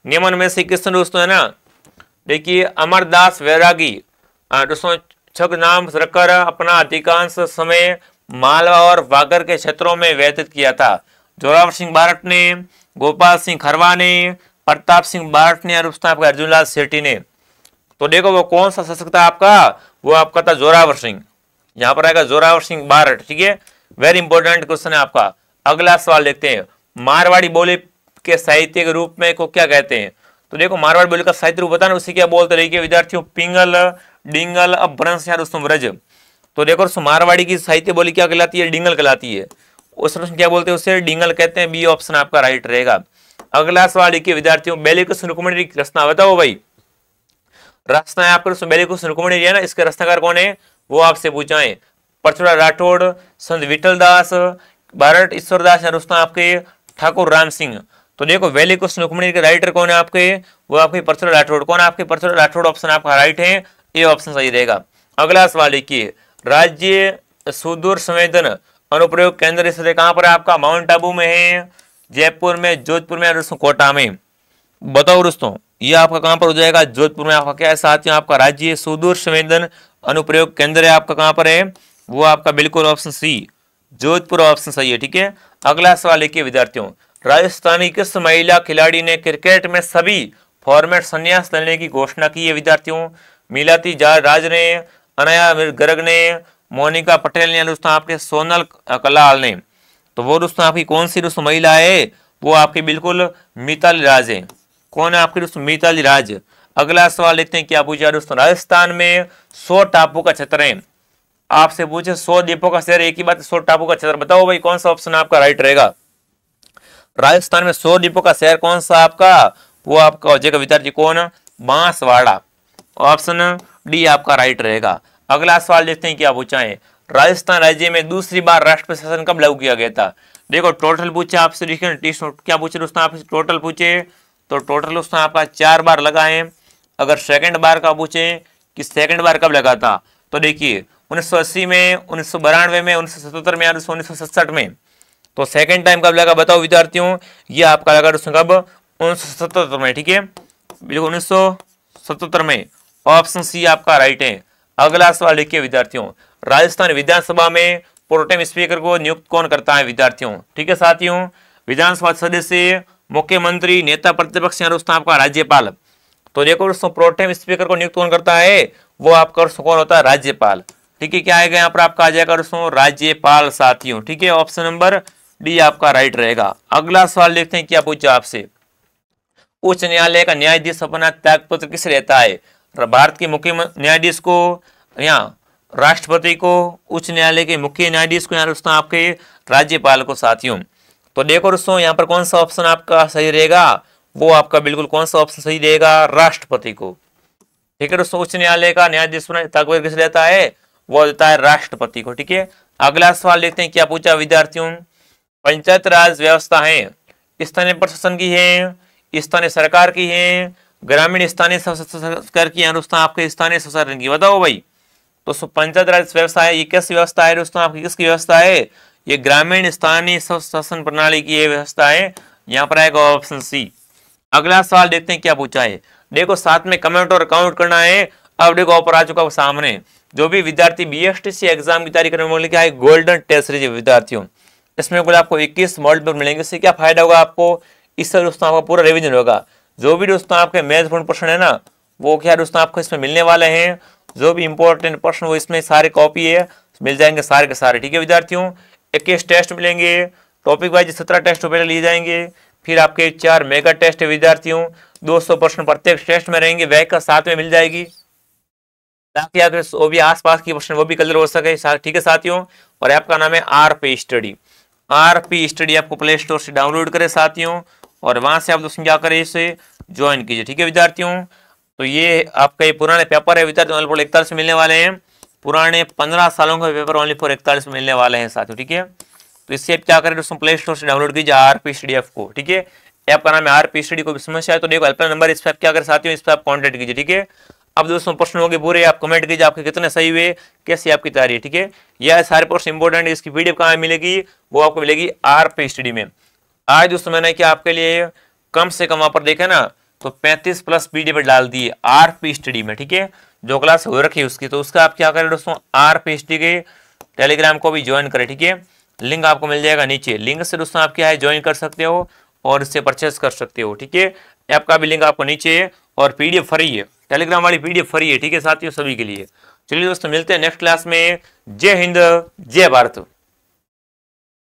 निम्न में से किसने दोस्तों है ना, देखिए अमरदास वैरागी दोस्तों छग नाम रखकर अपना अधिकांश समय मालवा और बागर के क्षेत्रों में व्यतीत किया था। जोरावर सिंह बारट ने, गोपाल सिंह खरवा ने, प्रताप सिंह बारट ने और उसने आपका अर्जुनलाल सेठी ने। तो देखो वो कौन सा शासक था आपका, वो आपका था जोरावर सिंह। यहाँ पर आएगा जोरावर सिंह बारट, ठीक है। वेरी इंपॉर्टेंट क्वेश्चन है आपका। अगला सवाल देखते हैं, मारवाड़ी बोली के साहित्य के रूप में को क्या कहते हैं। तो देखो मारवाड़ी बोली का साहित्य रूप बताना, उसे क्या बोलते रहिए विद्यार्थियों, पिंगल, डिंगल, अपभ्रंश या दोस्तों व्रज। तो देखो दोस्तों मारवाड़ी की साहित्य बोली क्या कहलाती है, डिंगल कहलाती है। उस क्या बोलते हैं उसे, डिंगल कहते हैं। बी ऑप्शन आपका राइट रहेगा। अगला सवाल देखिए विद्यार्थियों, बेलीकृष्ण रुक्मिणी की रचना बताओ भाई। रचना है आपको बेलीकृष्ण रुक्मिणी है ना, इसके रचनाकार कौन है, वो आपसे पूछा है। परचूराम राठौड़, संत विठल दास, बारट ईश्वरदास या दोस्तों आपके ठाकुर राम सिंह। तो देखो बेलीकृष्ण रुक्मिणी के राइटर कौन है आपके, वो आपके परचूराम राठौड़। कौन है आपके, परचूराम राठौड़ ऑप्शन आपका राइट है, ये ऑप्शन सही रहेगा। अगला सवाल देखिए, राज्य सुदूर संवेदन अनुप्रयोग केंद्र स्थित कहां पर आपका, माउंट आबू में है, जयपुर में, जोधपुर में, दोस्तों कोटा में। बताओ दोस्तों ये आपका कहां पर हो जाएगा, जोधपुर में। आपका क्या है साथियों, आपका राज्य सुदूर संवेदन अनुप्रयोग केंद्र है आपका कहां पर है, वो आपका बिल्कुल ऑप्शन सी, जोधपुर ऑप्शन सही है, ठीक है। अगला सवाल देखिए विद्यार्थियों, राजस्थानी किस महिला खिलाड़ी ने क्रिकेट में सभी फॉर्मेट संन्यास लेने की घोषणा की है विद्यार्थियों। मिलाती राज ने, अनया गर्ग ने, मोनिका पटेल ने, दोस्तों आपके सोनल कलाल ने। तो वो दोस्तों आपकी कौन सी दोस्तों महिला है, वो आपकी बिल्कुल मिताली राज है। कौन है आपकी दोस्तों, मिताली राज। अगला सवाल देखते हैं, क्या पूछा दोस्तों, राजस्थान में 100 टापू का क्षेत्र है। आपसे पूछे 100 द्वीपों का शहर, एक ही बात 100 टापू का क्षेत्र, बताओ भाई कौन सा ऑप्शन आपका राइट रहेगा। राजस्थान में 100 द्वीपों का शहर कौन सा आपका, वो आपका हो जाएगा विद्यार्थी कौन, बांसवाड़ा। ऑप्शन डी आपका राइट रहेगा। अगला सवाल देखते हैं क्या पूछा है, राजस्थान राज्य में दूसरी बार राष्ट्रपति शासन कब लागू किया गया था? देखो टोटल पूछे आपसे, देखिए क्या पूछे दोस्तों आपसे, टोटल पूछे तो टोटल दोस्तों आपका 4 बार लगा है। अगर सेकंड बार का पूछे कि सेकंड बार कब लगा था, तो देखिए 1980 में, 1992 में, 1977 में और 1967 में। तो सेकंड टाइम कब लगा बताओ विद्यार्थियों? ये आपका लगा दोस्तों कब? 1977 में। ठीक है, बिल्कुल 1977 में। ऑप्शन सी आपका राइट है। अगला सवाल देखिए विद्यार्थियों, राजस्थान विधानसभा में प्रोटेम स्पीकर को नियुक्त कौन करता है विद्यार्थियों? ठीक है साथियों, विधानसभा सदस्य, मुख्यमंत्री, नेता प्रतिपक्ष या दोस्तों आपका राज्यपाल। तो देखो दोस्तों प्रोटेम स्पीकर को नियुक्त कौन करता है? वो आपका कौन होता है? राज्यपाल। ठीक है, क्या आएगा यहाँ पर आपका आ जाएगा दोस्तों? राज्यपाल साथियों। ठीक है, ऑप्शन नंबर डी आपका राइट रहेगा। अगला सवाल देखते हैं क्या पूछा आपसे। उच्च न्यायालय का न्यायाधीश अपना त्यागपत्र किसे देता है? भारत के मुख्य न्यायाधीश को या राष्ट्रपति को, उच्च न्यायालय के मुख्य न्यायाधीश को या दोस्तों आपके राज्यपाल को साथियों। तो देखो दोस्तों यहाँ पर कौन सा ऑप्शन आपका सही रहेगा? वो आपका बिल्कुल कौन सा ऑप्शन सही रहेगा? राष्ट्रपति को। ठीक है दोस्तों, उच्च न्यायालय का न्यायाधीश त्यागपत्र किसे देता है? वो देता है राष्ट्रपति को। ठीक है, अगला सवाल देखते हैं क्या पूछा विद्यार्थियों। पंचायत राज व्यवस्था है स्थानीय प्रशासन की है, स्थानीय सरकार की है, ग्रामीण स्थानीय सरकार की, दोस्तों आपके स्थानीय स्वशासन की? बताओ भाई। दोस्तों पंचायत राज व्यवस्था है, ये कैसी व्यवस्था है दोस्तों आपकी? किसकी व्यवस्था है? ये ग्रामीण स्थानीय स्वशासन प्रणाली की ये व्यवस्था है। यहाँ पर आएगा ऑप्शन सी। अगला सवाल देखते हैं क्या पूछा है। देखो साथ में कमेंट और काउंट करना है। अब देखो ऊपर आ चुका है सामने, जो भी विद्यार्थी बीएसटीसी एग्जाम की तैयारी करने वाले क्या है, गोल्डन टेस्ट सीरीज विद्यार्थियों। इसमें कुल आपको 21 मॉडल पेपर मिलेंगे। इससे क्या फायदा होगा आपको? इससे दोस्तों आपका पूरा रिवीजन होगा। जो भी दोस्तों आपके महत्वपूर्ण प्रश्न है ना, वो क्या दोस्तों आपको इसमें मिलने वाले हैं। जो भी इंपॉर्टेंट प्रश्न वो इसमें सारे कॉपी है, मिल जाएंगे सारे के सारे। ठीक है विद्यार्थियों, 21 टेस्ट मिलेंगे, टॉपिक वाइज 17 टेस्ट पहले लिए जाएंगे, फिर आपके 4 मेगा टेस्ट है विद्यार्थियों। 200 प्रश्न प्रत्येक टेस्ट में रहेंगे, वह का साथ में मिल जाएगी, ताकि अगर वो भी आसपास की प्रश्न वो भी क्लियर हो सके। ठीक है साथियों, और आपका नाम है आरपी स्टडी। आरपी स्टडी आपको प्ले स्टोर से डाउनलोड करें साथियों, और वहां से आप दोस्तों क्या करें, इसे ज्वाइन कीजिए। ठीक है विद्यार्थियों, तो ये आपका ये पुराने पेपर है विद्यार्थियों, ओनली फॉर 41 मिलने वाले हैं। पुराने 15 सालों का पेपर ओनली फॉर 41 मिलने वाले हैं साथियों। ठीक है, तो इससे आप क्या करें दोस्तों, प्ले स्टोर से डाउनलोड कीजिए आरपी स्टडी ऐप को। ठीक है, ऐप का नाम है आरपी स्टडी। को भी समस्या है तो देखो हेल्पलाइन नंबर, इस पर आप क्या करें साथियों, इस पर आप कॉन्टेक्ट कीजिए। ठीक है, अब दोस्तों प्रश्न होंगे पूरे, आप कमेंट कीजिए आपके कितने सही हुए, कैसी आपकी तैयारी है। ठीक है, यह सारे प्रश्न इंपॉर्टेंट है। इसकी पीडीएफ कहाँ मिलेगी? वो आपको मिलेगी आरपी स्टडी में। आज दोस्तों मैंने क्या आपके लिए कम से कम वहां पर देखे ना, तो 35 प्लस पीडीएफ डाल दिए आरपी स्टडी में। ठीक है, जो क्लास हो रखी है उसकी, तो उसका आप क्या करें दोस्तों, आरपी स्टडी के टेलीग्राम को भी ज्वाइन करें। ठीक है, लिंक आपको मिल जाएगा नीचे, लिंक से दोस्तों आप क्या है ज्वाइन कर सकते हो और इससे परचेस कर सकते हो। ठीक है, ऐप का भी लिंक आपको नीचे है, और पीडीएफ फ्री है, टेलीग्राम वाली पीडीएफ फ्री है। ठीक है साथियों, सभी के लिए। चलिए दोस्तों मिलते हैं नेक्स्ट क्लास में। जय हिंद, जय भारत।